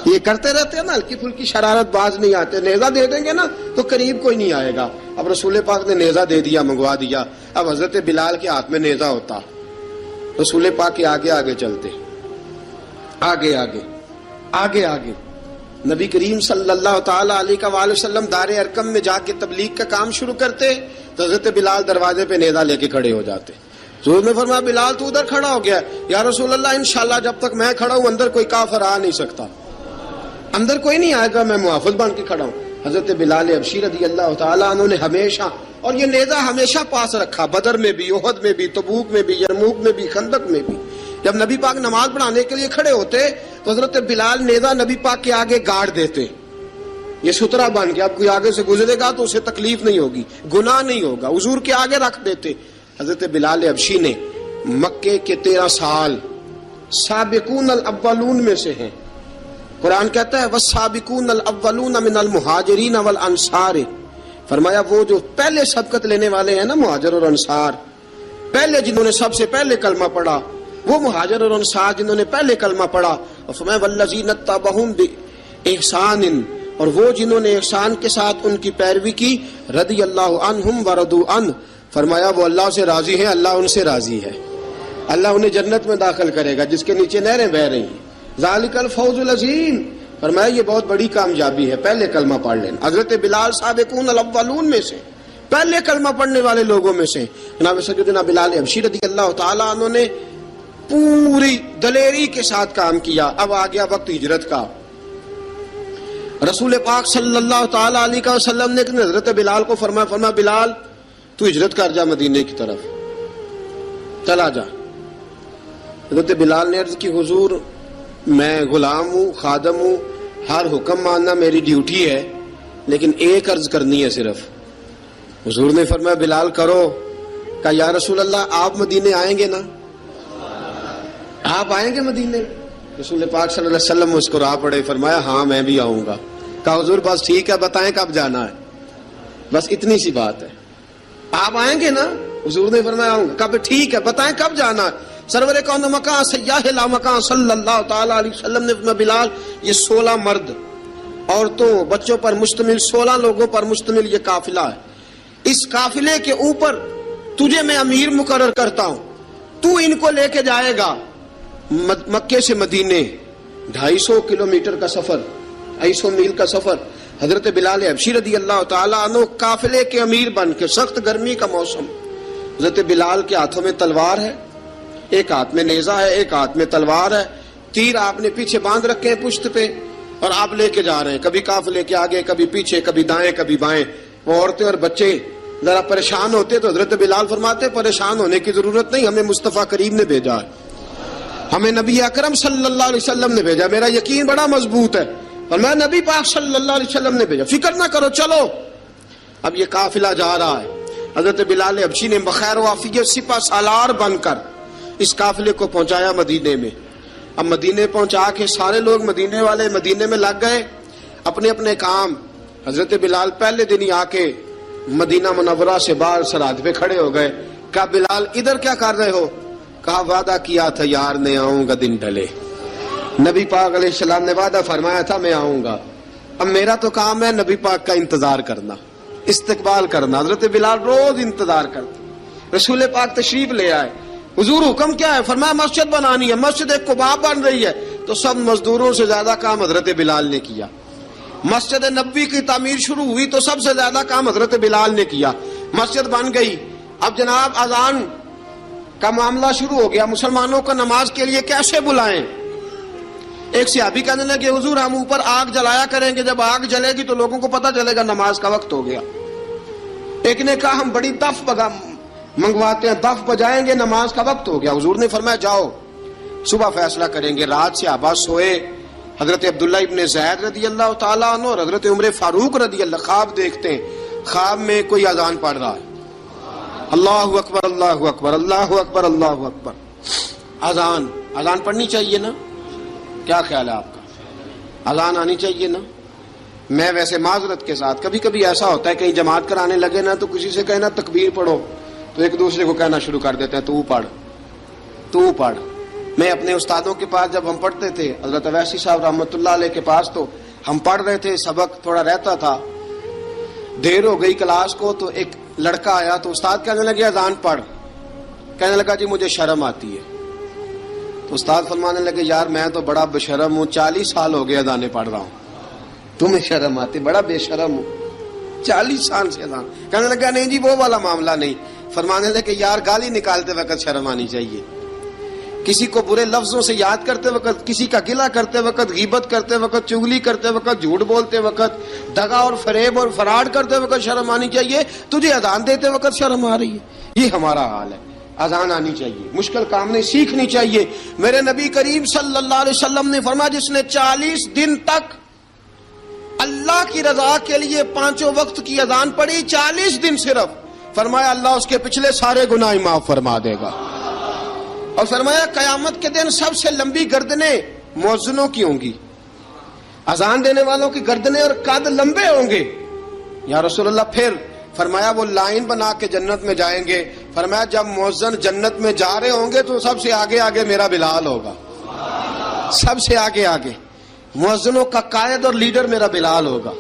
یہ کرتے رہتے ہیں نا ہلکی پھلکی شرارت، باز نہیں آتے، نیزہ دے دیں گے نا تو قریب کوئی نہیں آئے گا. اب رسول پاک نے نیزہ دے دیا، منگوا دیا. اب حضرت بلال کے ہاتھ میں نیزہ ہوتا، رسول پاک کے آگے آگے چلتے، آگے آگے آگے آگے. نبی کریم صلی اللہ تعالی علیہ وآلہ وسلم دار ارقم میں جا کے تبلیغ کا کام شروع کرتے تو حضرت بلال دروازے پہ نیزہ لے کے کھڑے ہو جاتے. حضور نے فرمایا بلال تو ادھر کھڑا ہو گیا. یا رسول اللہ انشاءاللہ جب تک میں کھڑا ہوں اندر کوئی کافر آ نہیں سکتا، اندر کوئی نہیں آئے گا، میں محافظ بن کے کھڑا ہوں. حضرت بلال حبشی رضی اللہ تعالیٰ عنہ نے ہمیشہ، اور یہ نیزہ ہمیشہ پاس رکھا، بدر میں بھی، احد میں بھی، تبوک میں بھی، یرموک میں بھی، خندق میں بھی. جب نبی پاک نماز پڑھانے کے لیے کھڑے ہوتے تو حضرت بلال نیزہ نبی پاک کے آگے گاڑ دیتے. یہ سترا بن کے اب کوئی آگے سے گزرے گا تو اسے تکلیف نہیں ہوگی، گناہ نہیں ہوگا، حضور کے آگے رکھ دیتے. حضرت بلال حبشی نے مکے کے 13 سال سابقون الاولون میں سے ہیں. قرآن کہتا ہے والسابقون الاولون من المہاجرین والانصار. فرمایا وہ جو پہلے سبقت لینے والے ہیں نا مہاجر اور انصار، پہلے جنہوں نے سب سے پہلے کلمہ پڑھا، وہ مہاجر اور انصار جنہوں نے پہلے کلمہ پڑھا. اور فرمایا والذین اتبعوہم باحسان، اور وہ جنہوں نے احسان کے ساتھ ان کی پیروی کی، رضی اللہ عنہم ورضوا عنہ. فرمایا وہ اللہ سے راضی ہیں، اللہ ان سے راضی ہے. اللہ انہیں جنت میں داخل کرے گا جس کے نیچے نہریں بہ رہی ہیں. ذالک الفوز العظیم. فرمایا یہ بہت بڑی کامیابی ہے پہلے کلمہ پڑھ لینا. حضرت بلال سابقون الاولون میں سے، پہلے کلمہ پڑھنے والے لوگوں میں سے. جناب سیدنا بلال حبشی رضی اللہ تعالیٰ عنہ نے پوری دلیری کے ساتھ کام کیا. اب آ گیا وقت ہجرت کا. رسول پاک صلی اللہ تعالیٰ علیہ وسلم نے حضرت بلال کو فرمایا بلال تو ہجرت کر جا مدینے کی طرف، چلا جا. حضرت بلال نے عرض کی حضور میں غلام ہوں، خادم ہوں، ہر حکم ماننا میری ڈیوٹی ہے، لیکن ایک عرض کرنی ہے صرف. حضور نے فرمایا بلال کرو. کہا یا رسول اللہ آپ مدینے آئیں گے نا، آپ آئیں گے مدینے؟ رسول پاک صلی اللہ علیہ وسلم مسکرا پڑے، فرمایا ہاں میں بھی آؤں گا. کہا حضور بس ٹھیک ہے بتائیں کب جانا ہے، بس اتنی سی بات ہے. آپ آئیں گے نا؟ حضور نے فرمایا آؤں گا. کہا ٹھیک ہے بتائیں کب جانا ہے. سرور کون مکان سیاح لا مکان صلی اللہ تعالی علیہ وسلم نے فرمایا بلال یہ 16 مرد عورتوں بچوں پر مشتمل 16 لوگوں پر مشتمل یہ قافلہ ہے. اس قافلے کے اوپر تجھے میں امیر مقرر کرتا ہوں، تو ان کو لے کے جائے گا مکے سے مدینے. 250 کلومیٹر کا سفر، 250 میل کا سفر. حضرت بلال حبشی رضی اللہ تعالیٰ عنہ قافلے کے امیر بن کے، سخت گرمی کا موسم. حضرت بلال کے ہاتھوں میں تلوار ہے، ایک ہاتھ میں نیزہ ہے، ایک ہاتھ میں تلوار ہے. تیر آپ نے پیچھے باندھ رکھے ہیں پشت پہ، اور آپ لے کے جا رہے ہیں، کبھی قافلے کے آگے، کبھی پیچھے، کبھی دائیں کبھی بائیں. وہ عورتیں اور بچے ذرا پریشان ہوتے تو حضرت بلال فرماتے پریشان ہونے کی ضرورت نہیں، ہمیں مصطفیٰ کریم نے بھیجا ہے، ہمیں نبی اکرم صلی اللہ علیہ وسلم نے بھیجا. میرا یقین بڑا مضبوط ہے اور میں نبی پاک صلی اللہ علیہ وسلم نے بھیجا، فکر نہ کرو چلو. اب یہ قافلہ جا رہا ہے. حضرت بلال حبشی نے بخیر و عافیت سپہ سالار بن کر اس قافلے کو پہنچایا مدینے میں. اب مدینے پہنچا کے سارے لوگ مدینے والے مدینے میں لگ گئے اپنے اپنے کام. حضرت بلال پہلے دن ہی آ کے مدینہ منورہ سے باہر سرحد پہ کھڑے ہو گئے. کہا بلال ادھر کیا کر رہے ہو؟ کہا وعدہ کیا تھا یار نے آؤں گا دن ڈھلے. نبی پاک علیہ السلام نے وعدہ فرمایا تھا میں آؤں گا. اب میرا تو کام ہے نبی پاک کا انتظار کرنا، استقبال کرنا. حضرت بلال روز انتظار کرتے. رسول پاک تشریف لے آئے. حضور حکم کیا ہے؟ فرمایا مسجد بنانی ہے. مسجد قباء بن رہی ہے. تو سب مزدوروں سے زیادہ کام حضرت بلال نے کیا. مسجد نبوی کی تعمیر شروع ہوئی تو سب سے زیادہ کام حضرت بلال نے کیا. مسجد بن گئی. اب جناب اذان کا معاملہ شروع ہو گیا. مسلمانوں کو نماز کے لیے کیسے بلائیں؟ ایک صحابی کہنے لگے حضور ہم اوپر آگ جلایا کریں گے، جب آگ جلے گی تو لوگوں کو پتہ چلے گا نماز کا وقت ہو گیا. ایک نے کہا ہم بڑی دف منگواتے ہیں، دف بجائیں گے، نماز کا وقت ہو گیا. حضور نے فرمایا جاؤ صبح فیصلہ کریں گے. رات سے صحابہ سوئے. حضرت عبداللہ ابن زید رضی اللہ تعالیٰ عنہ اور حضرت عمر فاروق رضی اللہ خواب دیکھتے ہیں. خواب میں کوئی اذان پڑھ رہا ہے، اللہ اکبر اللہ اکبر اللہ اکبر اللہ اکبر. اذان پڑھنی چاہیے نا؟ کیا خیال ہے آپ کا؟ اذان آنی چاہیے نا؟ میں ویسے معذرت کے ساتھ کبھی کبھی ایسا ہوتا ہے کہیں جماعت کرانے لگے نا تو کسی سے کہنا تکبیر پڑھو، تو ایک دوسرے کو کہنا شروع کر دیتے ہیں تو پڑھ تو پڑھ. میں اپنے استادوں کے پاس جب ہم پڑھتے تھے حضرت اویسی صاحب رحمۃ اللہ علیہ کے پاس، تو ہم پڑھ رہے تھے، سبق تھوڑا رہتا تھا، دیر ہو گئی کلاس کو، تو ایک لڑکا آیا تو استاد کہنے لگے اذان پڑھ. کہنے لگا جی مجھے شرم آتی ہے. تو استاد فرمانے لگے یار میں تو بڑا بے شرم ہوں، 40 سال ہو گئے اذانیں پڑھ رہا ہوں، تمہیں شرم آتی؟ بڑا بے شرم ہوں، 40 سال سے اذان. کہنے لگا نہیں جی وہ والا معاملہ نہیں. فرمانے لگے یار گالی نکالتے وقت شرم آنی چاہیے، کسی کو برے لفظوں سے یاد کرتے وقت، کسی کا گلہ کرتے وقت، غیبت کرتے وقت، چغلی کرتے وقت، جھوٹ بولتے وقت، دغا اور فریب اور فراڈ کرتے وقت شرم آنی چاہیے. تجھے اذان دیتے وقت شرم آ رہی ہے. یہ ہمارا حال ہے. اذان آنی چاہیے، مشکل کام نہیں، سیکھنی چاہیے. میرے نبی کریم صلی اللہ علیہ وسلم نے فرمایا جس نے 40 دن تک اللہ کی رضا کے لیے 5 وقت کی اذان پڑھی، 40 دن صرف، فرمایا اللہ اس کے پچھلے سارے گناہ معاف فرما دے گا. اور فرمایا قیامت کے دن سب سے لمبی گردنیں مؤذنوں کی ہوں گی، اذان دینے والوں کی گردنیں اور قد لمبے ہوں گے. یا رسول اللہ پھر؟ فرمایا وہ لائن بنا کے جنت میں جائیں گے. فرمایا جب مؤذن جنت میں جا رہے ہوں گے تو سب سے آگے آگے میرا بلال ہوگا، سب سے آگے آگے مؤذنوں کا قائد اور لیڈر میرا بلال ہوگا،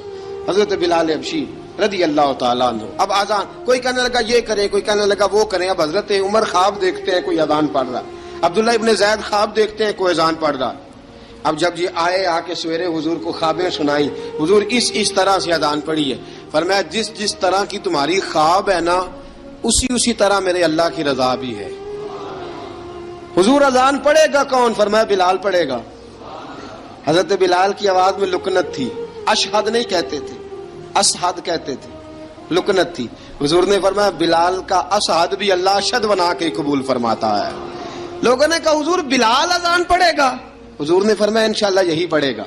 حضرت بلال حبشی رضی اللہ تعالیٰ عنہ. اب اذان کوئی کہنے لگا یہ کریں، کوئی کہنے لگا وہ کریں. اب حضرت عمر خواب دیکھتے ہیں کوئی اذان پڑھ رہا، عبداللہ ابن زید خواب دیکھتے ہیں کوئی اذان پڑھ رہا. اب جب یہ آئے آ کے سویرے حضور کو خوابیں سنائی، حضور اس طرح سے اذان پڑھی ہے. فرمایا جس طرح کی تمہاری خواب ہے نا اسی طرح میرے اللہ کی رضا بھی ہے. حضور اذان پڑھے گا کون؟ فرمایا بلال پڑھے گا. حضرت بلال کی آواز میں لکنت تھی، اشہد نہیں کہتے تھے، اشہد کہتے تھے، لکنت تھی. حضور نے فرمایا بلال کا اشہد بھی اللہ اشہد بنا کے قبول فرماتا ہے. لوگوں نے کہا حضور بلال اذان پڑھے گا؟ حضور نے فرمایا انشاءاللہ یہی پڑھے گا.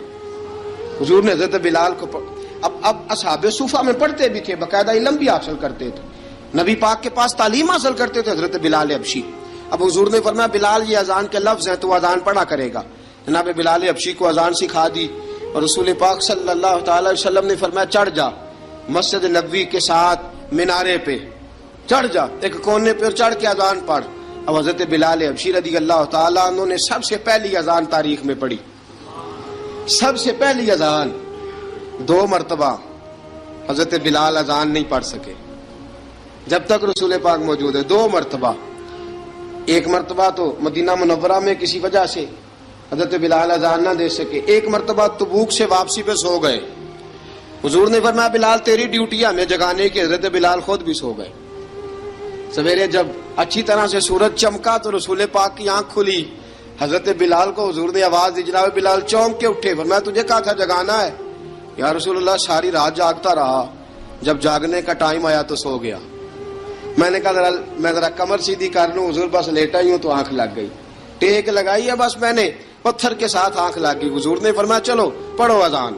حضور نے حضرت بلال کو اب اصحاب صوفہ میں پڑھتے بھی تھے، باقاعدہ علم بھی حاصل کرتے تھے، نبی پاک کے پاس تعلیم حاصل کرتے تھے حضرت بلال حبشی. اب حضور نے فرمایا بلال یہ اذان کے لفظ ہیں تو اذان پڑھا کرے گا. جناب بلال حبشی کو اذان سکھا دی اور رسول پاک صلی اللہ تعالی وسلم نے فرمایا چڑھ جا مسجد نبوی کے ساتھ مینارے پہ، چڑھ جا ایک کونے پہ اور چڑھ کے اذان پڑھ. اب حضرت بلال حبشی رضی اللہ تعالیٰ عنہ نے سب سے پہلی اذان تاریخ میں پڑھی، سب سے پہلی اذان. 2 مرتبہ حضرت بلال اذان نہیں پڑھ سکے جب تک رسول پاک موجود ہے. 2 مرتبہ، ایک مرتبہ تو مدینہ منورہ میں کسی وجہ سے حضرت بلال اذان نہ دے سکے، ایک مرتبہ تبوک سے واپسی پہ سو گئے. حضور نے فرمایا بلال تیری ڈیوٹی ہے ہمیں جگانے کی. حضرت بلال خود بھی سو گئے. سویرے جب اچھی طرح سے سورج چمکا تو رسول پاک کی آنکھ کھلی. حضرت بلال کو حضور نے آواز دی، جناب بلال چونک کے اٹھے. فرمایا تجھے کہا تھا جگانا ہے. یا رسول اللہ ساری رات جاگتا رہا، جب جاگنے کا ٹائم آیا تو سو گیا. میں نے کہا میں ذرا کمر سیدھی کر لوں. حضور بس لیٹا ہی ہوں تو آنکھ لگ گئی، ٹیک لگائی ہے بس میں نے، پتھر کے ساتھ آنکھ لگ گئی. حضور نے فرمایا چلو پڑھو اذان.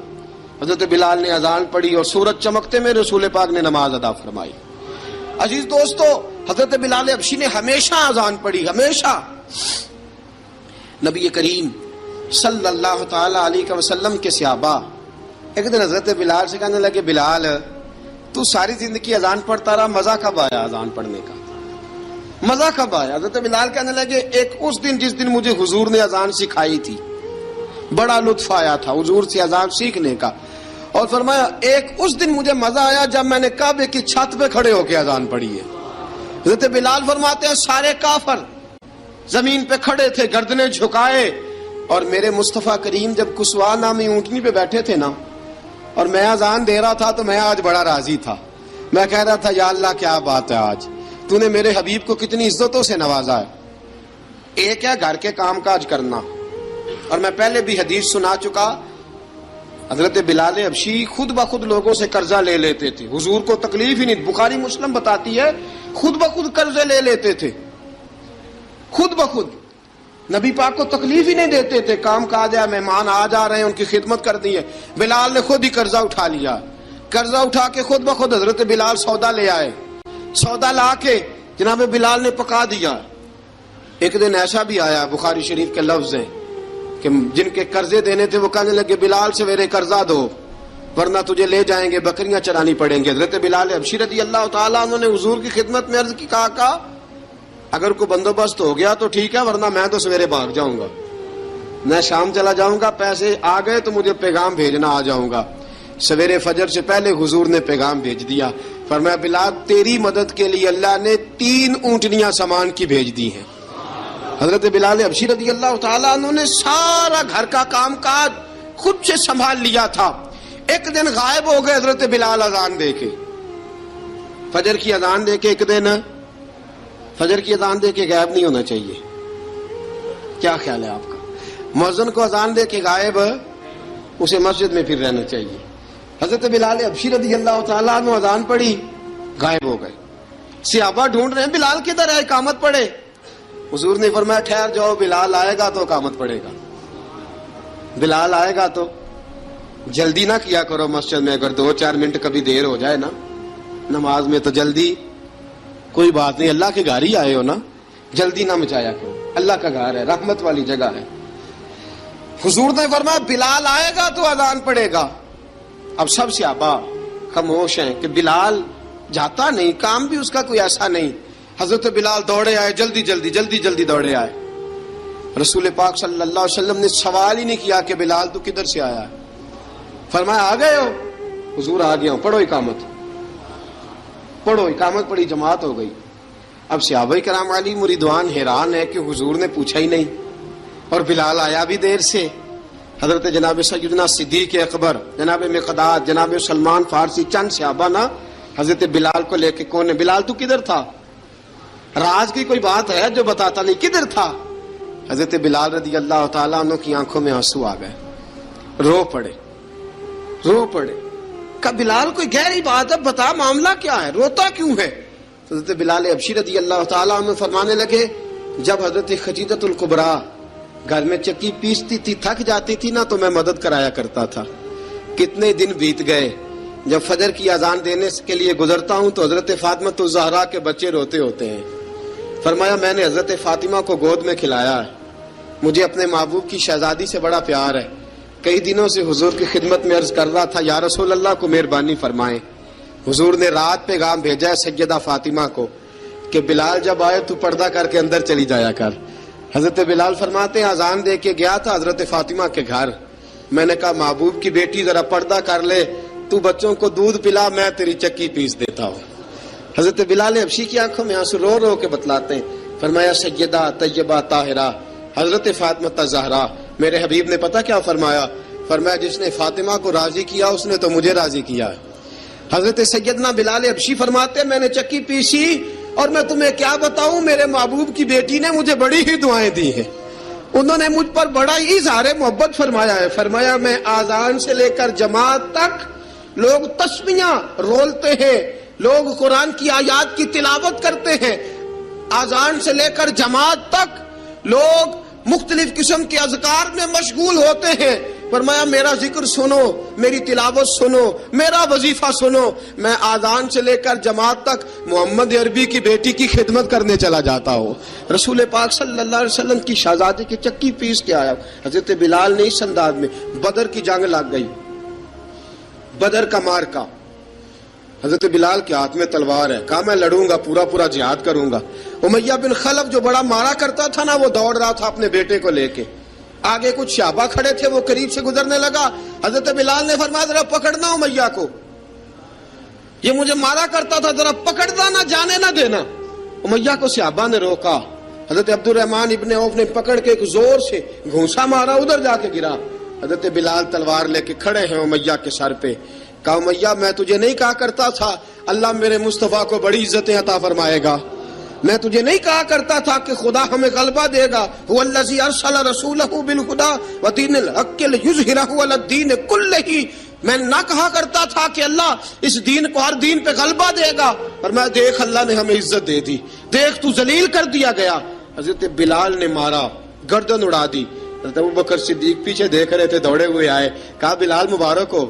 حضرت بلال نے اذان پڑھی اور سورج چمکتے میں رسول پاک نے نماز ادا فرمائی. عزیز دوستو حضرت بلال حبشی نے ہمیشہ اذان پڑھی، ہمیشہ. نبی کریم صلی اللہ تعالی علیہ وسلم کے صحابہ ایک دن حضرت بلال سے کہنے لگے بلال تو ساری زندگی اذان پڑھتا رہا، مزہ کب آیا اذان پڑھنے کا؟ مزہ کب آیا؟ حضرت بلال کہنے لگے ایک اس دن جس دن مجھے حضور نے اذان سکھائی تھی بڑا لطف آیا تھا حضور سے اذان سیکھنے کا. اور فرمایا ایک اس دن مجھے مزہ آیا جب میں نے کعبے کی چھت پہ کھڑے ہو کے اذان پڑھی ہے. حضرت بلال فرماتے ہیں سارے کافر زمین پہ کھڑے تھے گردنیں جھکائے، اور میرے مصطفیٰ کریم جب کسوا نامی اونٹنی پہ بیٹھے تھے نا اور میں اذان دے رہا تھا تو میں آج بڑا راضی تھا. میں کہہ رہا تھا یا اللہ کیا بات ہے، آج تو نے میرے حبیب کو کتنی عزتوں سے نوازا ہے. ایک ہے گھر کے کام کاج کرنا، اور میں پہلے بھی حدیث سنا چکا، حضرت بلال حبشی خود بخود لوگوں سے قرضہ لے لیتے تھے، حضور کو تکلیف ہی نہیں. بخاری مسلم بتاتی ہے خود بخود قرضے لے لیتے تھے، خود بخود نبی پاک کو تکلیف ہی نہیں دیتے تھے. کام کاج ہے، مہمان آ جا رہے ہیں، ان کی خدمت کر دی ہے. بلال نے خود ہی قرضہ اٹھا لیا، قرضہ اٹھا کے خود بخود حضرت بلال سودا لے آئے، سودا لا کے جناب بلال نے پکا دیا. ایک دن ایسا بھی آیا بخاری شریف کے لفظ ہیں کہ جن کے قرضے دینے تھے وہ کہنے لگے بلال سویرے قرضہ دو. ورنہ تجھے لے جائیں گے، بکریاں چرانی پڑیں گے۔ حضرت بلال حبشی رضی اللہ تعالیٰ عنہ نے حضور کی خدمت میں عرض کی، کہا اگر کوئی بندوبست ہو گیا تو ٹھیک ہے، ورنہ میں تو سویرے بھاگ جاؤں گا، میں شام چلا جاؤں گا، پیسے آ گئے تو مجھے پیغام بھیجنا، آ جاؤں گا۔ سویرے فجر سے پہلے حضور نے پیغام بھیج دیا، فرمایا بلال تیری مدد کے لیے اللہ نے 3 اونٹنیاں سامان کی بھیج دی ہیں۔ حضرت بلال حبشی رضی اللہ تعالیٰ عنہ نے سارا گھر کا کام کاج خود سے سنبھال لیا تھا۔ ایک دن غائب ہو گئے حضرت بلال اذان دے کے، فجر کی اذان دے کے، ایک دن فجر کی اذان دے کے غائب نہیں ہونا چاہیے، کیا خیال ہے آپ کا؟ مؤذن کو اذان دے کے غائب، اسے مسجد میں پھر رہنا چاہیے۔ حضرت بلال حبشی رضی اللہ تعالیٰ عنہ اذان پڑھی، غائب ہو گئے۔ صحابہ ڈھونڈ رہے ہیں بلال کدھر ہے، اقامت پڑھے۔ حضور نے فرمایا ٹھہر جاؤ، بلال آئے گا تو اقامت پڑھے گا، بلال آئے گا تو جلدی نہ کیا کرو مسجد میں، اگر 2-4 منٹ کبھی دیر ہو جائے نا نماز میں تو جلدی کوئی بات نہیں، اللہ کے گھر ہی آئے ہو نا، جلدی نہ مچایا کرو، اللہ کا گھر ہے، رحمت والی جگہ ہے۔ حضور نے فرمایا بلال آئے گا تو اذان پڑے گا۔ اب سب صحابہ خاموش ہیں کہ بلال جاتا نہیں، کام بھی اس کا کوئی ایسا نہیں۔ حضرت بلال دوڑے آئے، جلدی جلدی دوڑے آئے۔ رسول پاک صلی اللہ علیہ وسلم نے سوال ہی نہیں کیا کہ بلال تو کدھر سے آیا ہے، فرمایا آ گئے ہو؟ حضور آ گیا ہوں، پڑھو اقامت، پڑھو اقامت پڑھی، جماعت ہو گئی۔ اب صحابہ کرام علی مریدوان حیران ہے کہ حضور نے پوچھا ہی نہیں اور بلال آیا بھی دیر سے۔ حضرت جناب سیدنا صدیق اکبر، جناب مقداد، جناب سلمان فارسی، چند صحابہ نا حضرت بلال کو لے کے، کون ہے بلال تو کدھر تھا؟ راز کی کوئی بات ہے جو بتاتا نہیں، کدھر تھا؟ حضرت بلال رضی اللہ تعالیٰ عنہ کی آنکھوں میں آنسو آ گئے، رو پڑے۔ کہ بلال کوئی گہری بات ہے، بتا معاملہ کیا ہے، روتا کیوں ہے؟ حضرت بلال حبشی رضی اللہ تعالیٰ عنہ فرمانے لگے جب حضرت خدیجہ الکبریٰ گھر میں چکی پیستی تھی، تھک جاتی تھی نا تو میں مدد کرایا کرتا تھا۔ کتنے دن بیت گئے، جب فجر کی اذان دینے کے لیے گزرتا ہوں تو حضرت فاطمہ الزہرا کے بچے روتے ہوتے ہیں۔ فرمایا میں نے حضرت فاطمہ کو گود میں کھلایا ہے، مجھے اپنے محبوب کی شہزادی سے بڑا پیار ہے۔ کئی دنوں سے حضور کی خدمت میں عرض کر رہا تھا یا رسول اللہ کو مہربانی فرمائیں۔ حضور نے رات پیغام بھیجا ہے سیدہ فاطمہ کو کہ بلال جب آئے تو پردہ کر کے اندر چلی جایا کر۔ حضرت بلال فرماتے ہیں اذان دے کے گیا تھا حضرت فاطمہ کے گھر، میں نے کہا محبوب کی بیٹی ذرا پردہ کر لے، تو بچوں کو دودھ پلا، میں تیری چکی پیس دیتا ہوں۔ حضرت بلال حبشی کی آنکھوں میں آنسو رو رو کے بتلاتے ہیں، فرمایا سیدہ طیبہ طاہرہ حضرت فاطمہ الزہرا، میرے حبیب نے پتہ کیا فرمایا؟ فرمایا جس نے فاطمہ کو راضی کیا اس نے تو مجھے راضی کیا ہے۔ حضرت سیدنا بلال حبشی فرماتے ہیں میں نے چکی پیسی اور میں تمہیں کیا بتاؤں، میرے محبوب کی بیٹی نے مجھے بڑی ہی دعائیں دی ہیں، انہوں نے مجھ پر بڑا ہی اظہار محبت فرمایا ہے۔ فرمایا میں آذان سے لے کر جماعت تک لوگ تسمیاں رولتے ہیں، لوگ قرآن کی آیات کی تلاوت کرتے ہیں، آذان سے لے کر جماعت تک لوگ مختلف قسم کے اذکار میں مشغول ہوتے ہیں۔ فرمایا میرا ذکر سنو، میری تلاوت سنو، میرا وظیفہ سنو، میں آذان سے لے کر جماعت تک محمد عربی کی بیٹی کی خدمت کرنے چلا جاتا ہوں۔ رسول پاک صلی اللہ علیہ وسلم کی شہزادی کی چکی پیس کے آیا۔ حضرت بلال نے اس انداز میں، بدر کی جنگ لگ گئی، بدر کا مارکا، حضرت بلال کے ہاتھ میں تلوار ہے، کہا میں لڑوں گا، پورا جہاد کروں گا۔ امیہ بن خلف جو بڑا مارا کرتا تھا نا، وہ دوڑ رہا تھا اپنے بیٹے کو لے کے، آگے کچھ صحابہ کھڑے تھے، وہ قریب سے گزرنے لگا، حضرت بلال نے فرمایا ذرا پکڑنا امیہ کو، یہ مجھے مارا کرتا تھا، ذرا پکڑنا، نہ جانے نہ دینا۔ امیہ کو صحابہ نے روکا، حضرت عبد الرحمن ابن عوف نے پکڑ کے ایک زور سے گھونسا مارا، ادھر جا کے گرا۔ حضرت بلال تلوار لے کے کھڑے ہیں امیہ کے سر پہ، کہا امیہ میں تجھے نہیں کہا کرتا تھا اللہ میرے مصطفیٰ کو بڑی عزتیں عطا فرمائے گا، میں تجھے نہیں کہا کرتا تھا کہ خدا ہمیں غلبہ دے گا، هو الذی ارسل رسولہ بالہدی ودین الحق لیظہرہ علی الدین کلہ، میں نہ کہا کرتا تھا کہ اللہ اس دین کو ہر دین پہ غلبہ دے گا، اور میں دیکھ اللہ نے ہمیں عزت دے دی، دیکھ تو ذلیل کر دیا گیا۔ حضرت بلال نے مارا، گردن اڑا دی۔ حضرت ابوبکر صدیق پیچھے دیکھ رہے تھے، دوڑے ہوئے آئے، کہا بلال مبارک ہو،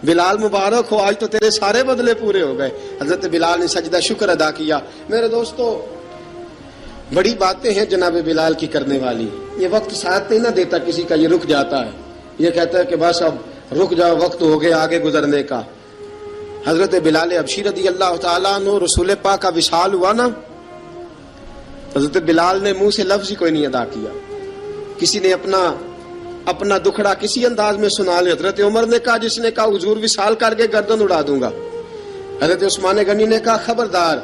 بلال مبارک ہو، آج تو تیرے سارے بدلے پورے ہو گئے۔ حضرت بلال نے سجدہ شکر ادا کیا۔ میرے دوستو بڑی باتیں ہیں جناب بلال کی کرنے والی، یہ وقت ساتھ نہیں نہ دیتا کسی کا، یہ رک جاتا ہے، یہ کہتا ہے کہ بس اب رک جاؤ وقت ہو گیا آگے گزرنے کا. حضرت بلال حبشی رضی اللہ تعالیٰ عنہ رسول پاک کا وصال ہوا نا, حضرت بلال نے منہ سے لفظ ہی کوئی نہیں ادا کیا. کسی نے اپنا دکھڑا کسی انداز میں سنا لیا. حضرت عمر نے کہا, جس نے کہا حضور وصال کر کے گردن اڑا دوں گا. حضرت عثمان غنی نے کہا خبردار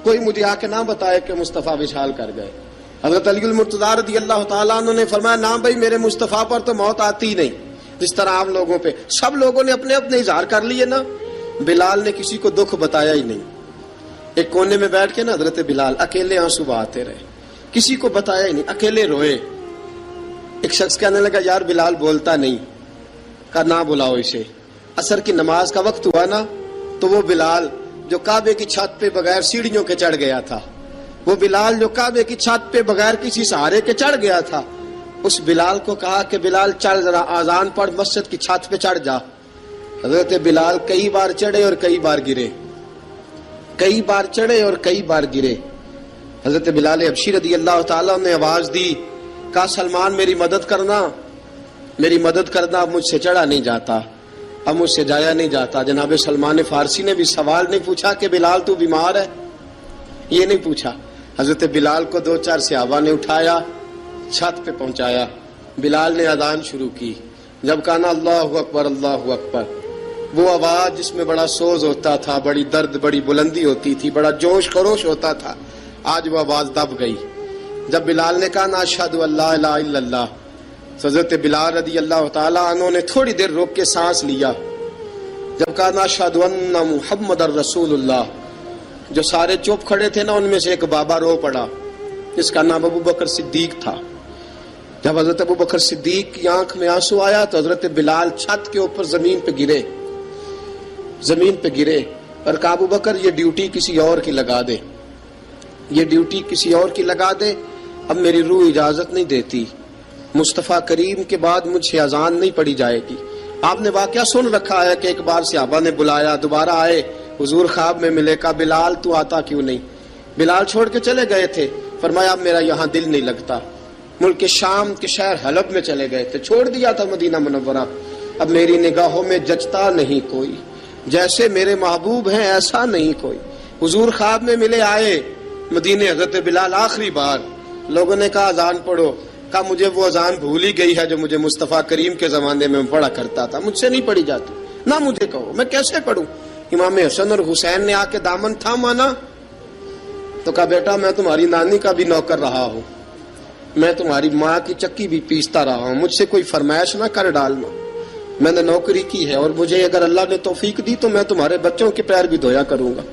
کوئی مجھے آ کے نہ بتائے کہ مصطفیٰ وصال کر گئے. حضرت علی المرتضیٰ رضی اللہ تعالیٰ عنہ نے فرمایا نہ بھائی میرے مصطفیٰ پر تو موت آتی ہی نہیں جس طرح عام لوگوں پہ. سب لوگوں نے اپنے اپنے اظہار کر لیے نا, بلال نے کسی کو دکھ بتایا ہی نہیں. ایک کونے میں بیٹھ کے نا حضرت بلال اکیلے آنسو بہاتے رہے, کسی کو بتایا ہی نہیں, اکیلے روئے. ایک شخص کہنے لگا یار بلال بولتا نہیں. کہا نہ بلاؤ اسے. عصر کی نماز کا وقت ہوا نا تو وہ بلال جو کعبے کی چھت پہ بغیر سیڑھیوں کے چڑھ گیا تھا, وہ بلال جو کعبے کی چھت پہ بغیر کسی سہارے کے چڑھ گیا تھا, اس بلال کو کہا کہ بلال چل ذرا آذان پڑھ مسجد کی چھت پہ چڑھ جا. حضرت بلال کئی بار چڑھے اور کئی بار گرے, کئی بار چڑھے اور کئی بار گرے. حضرت بلال حبشی رضی اللہ تعالیٰ نے آواز دی, کہا سلمان میری مدد کرنا, میری مدد کرنا, اب مجھ سے چڑھا نہیں جاتا, اب مجھ سے جایا نہیں جاتا. جناب سلمان فارسی نے بھی سوال نہیں پوچھا کہ بلال تو بیمار ہے, یہ نہیں پوچھا. حضرت بلال کو 2-4 صحابہ نے اٹھایا, چھت پہ پہنچایا. بلال نے اذان شروع کی. جب کہا نا اللہ اکبر اللہ اکبر, وہ آواز جس میں بڑا سوز ہوتا تھا, بڑی درد, بڑی بلندی ہوتی تھی, بڑا جوش خروش ہوتا تھا, آج وہ آواز دب گئی. جب بلال نے کہا نا اشہد ان لا الہ الا اللہ, حضرت بلال رضی اللہ تعالیٰ عنہ نے تھوڑی دیر روک کے سانس لیا. جب کہا نا اشہد ان محمد الرسول اللہ, جو سارے چپ کھڑے تھے نا ان میں سے ایک بابا رو پڑا جس کا نام ابو بکر صدیق تھا. جب حضرت ابو بکر صدیق کی آنکھ میں آنسو آیا تو حضرت بلال چھت کے اوپر زمین پہ گرے, زمین پہ گرے اور کہا ابو بکر یہ ڈیوٹی کسی اور کی لگا دے, یہ ڈیوٹی کسی اور کی لگا دے, اب میری روح اجازت نہیں دیتی, مصطفیٰ کریم کے بعد مجھ سے اذان نہیں پڑھی جائے گی. آپ نے واقعہ سن رکھا ہے کہ ایک بار صحابہ نے بلایا, دوبارہ آئے, حضور خواب میں ملے, کہا بلال تو آتا کیوں نہیں. بلال چھوڑ کے چلے گئے تھے. فرمایا اب میرا یہاں دل نہیں لگتا. ملک شام کے شہر حلب میں چلے گئے تھے, چھوڑ دیا تھا مدینہ منورہ. اب میری نگاہوں میں جچتا نہیں کوئی, جیسے میرے محبوب ہیں ایسا نہیں کوئی. حضور خواب میں ملے, آئے مدینے. حضرت بلال آخری بار, لوگوں نے کہا اذان پڑھو. کہا مجھے وہ اذان بھول ہی گئی ہے جو مجھے مصطفیٰ کریم کے زمانے میں پڑھا کرتا تھا, مجھ سے نہیں پڑھی جاتی. نہ مجھے کہو, میں کیسے پڑھوں. امام حسن اور حسین نے آ کے دامن تھاما نا تو کہا بیٹا میں تمہاری نانی کا بھی نوکر رہا ہوں, میں تمہاری ماں کی چکی بھی پیستا رہا ہوں, مجھ سے کوئی فرمائش نہ کر ڈالنا, میں نے نوکری کی ہے, اور مجھے اگر اللہ نے توفیق دی تو میں تمہارے بچوں کے پیر بھی دھویا کروں گا.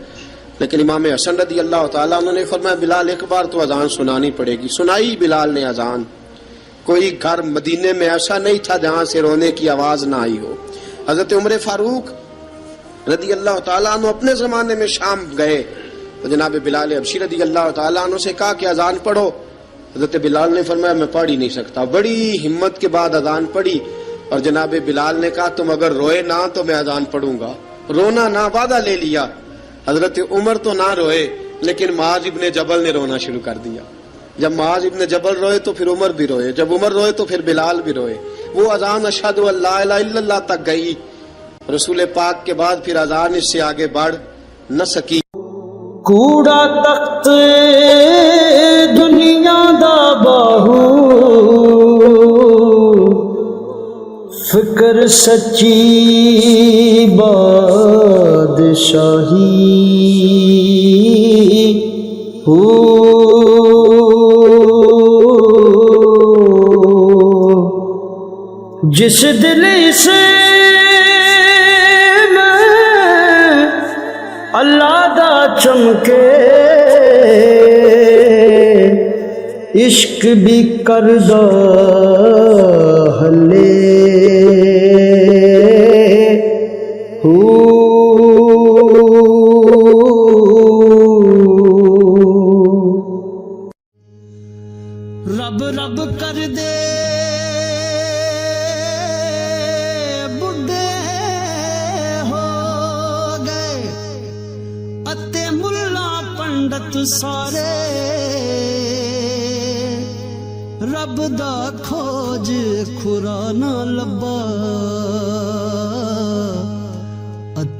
لیکن امام حسن رضی اللہ تعالیٰ عنہ نے فرمایا بلال ایک بار تو اذان سنانی پڑے گی. سنائی بلال نے اذان. کوئی گھر مدینے میں ایسا نہیں تھا جہاں سے رونے کی آواز نہ آئی ہو. حضرت عمر فاروق رضی اللہ تعالیٰ عنہ اپنے زمانے میں شام گئے تو جناب بلال حبشی رضی اللہ تعالیٰ عنہ سے کہا کہ اذان پڑھو. حضرت بلال نے فرمایا میں پڑھ ہی نہیں سکتا. بڑی ہمت کے بعد اذان پڑھی اور جناب بلال نے کہا تم اگر روئے نہ تو میں اذان پڑھوں گا. رونا نہ, وعدہ لے لیا. حضرت عمر تو نہ روئے لیکن معاذ ابن جبل نے رونا شروع کر دیا. جب معاذ ابن جبل روئے تو پھر عمر بھی روئے, جب عمر روئے تو پھر بلال بھی روئے. وہ اذان اشہد ان لا الہ الا اللہ تک گئی. رسول پاک کے بعد پھر اذان اس سے آگے بڑھ نہ سکی. کوڑا تخت دنیا دا باہو, فکر سچی بادشاہی جس دل سے میں اللہ دا چمکے عشق بھی کردہ ہلے رب رب کر دے بڈھے ہو گئے اتے ملا پنڈت سارے رب دا کھوج کھرا نہ لبا. رب رب کر دے بڈھے ہو گئے اتے ملا پنڈت سارے رب دا کھوج کھرا نہ لبا. رب رب کر دے بڈھے ہو گئے اتے ملا پنڈت سارے رب دا کھوج کھرا نہ لبا. رب رب کر دے بڈھے ہو گئے اتے ملا پنڈت سارے رب دا کھوج کھرا نہ لبا.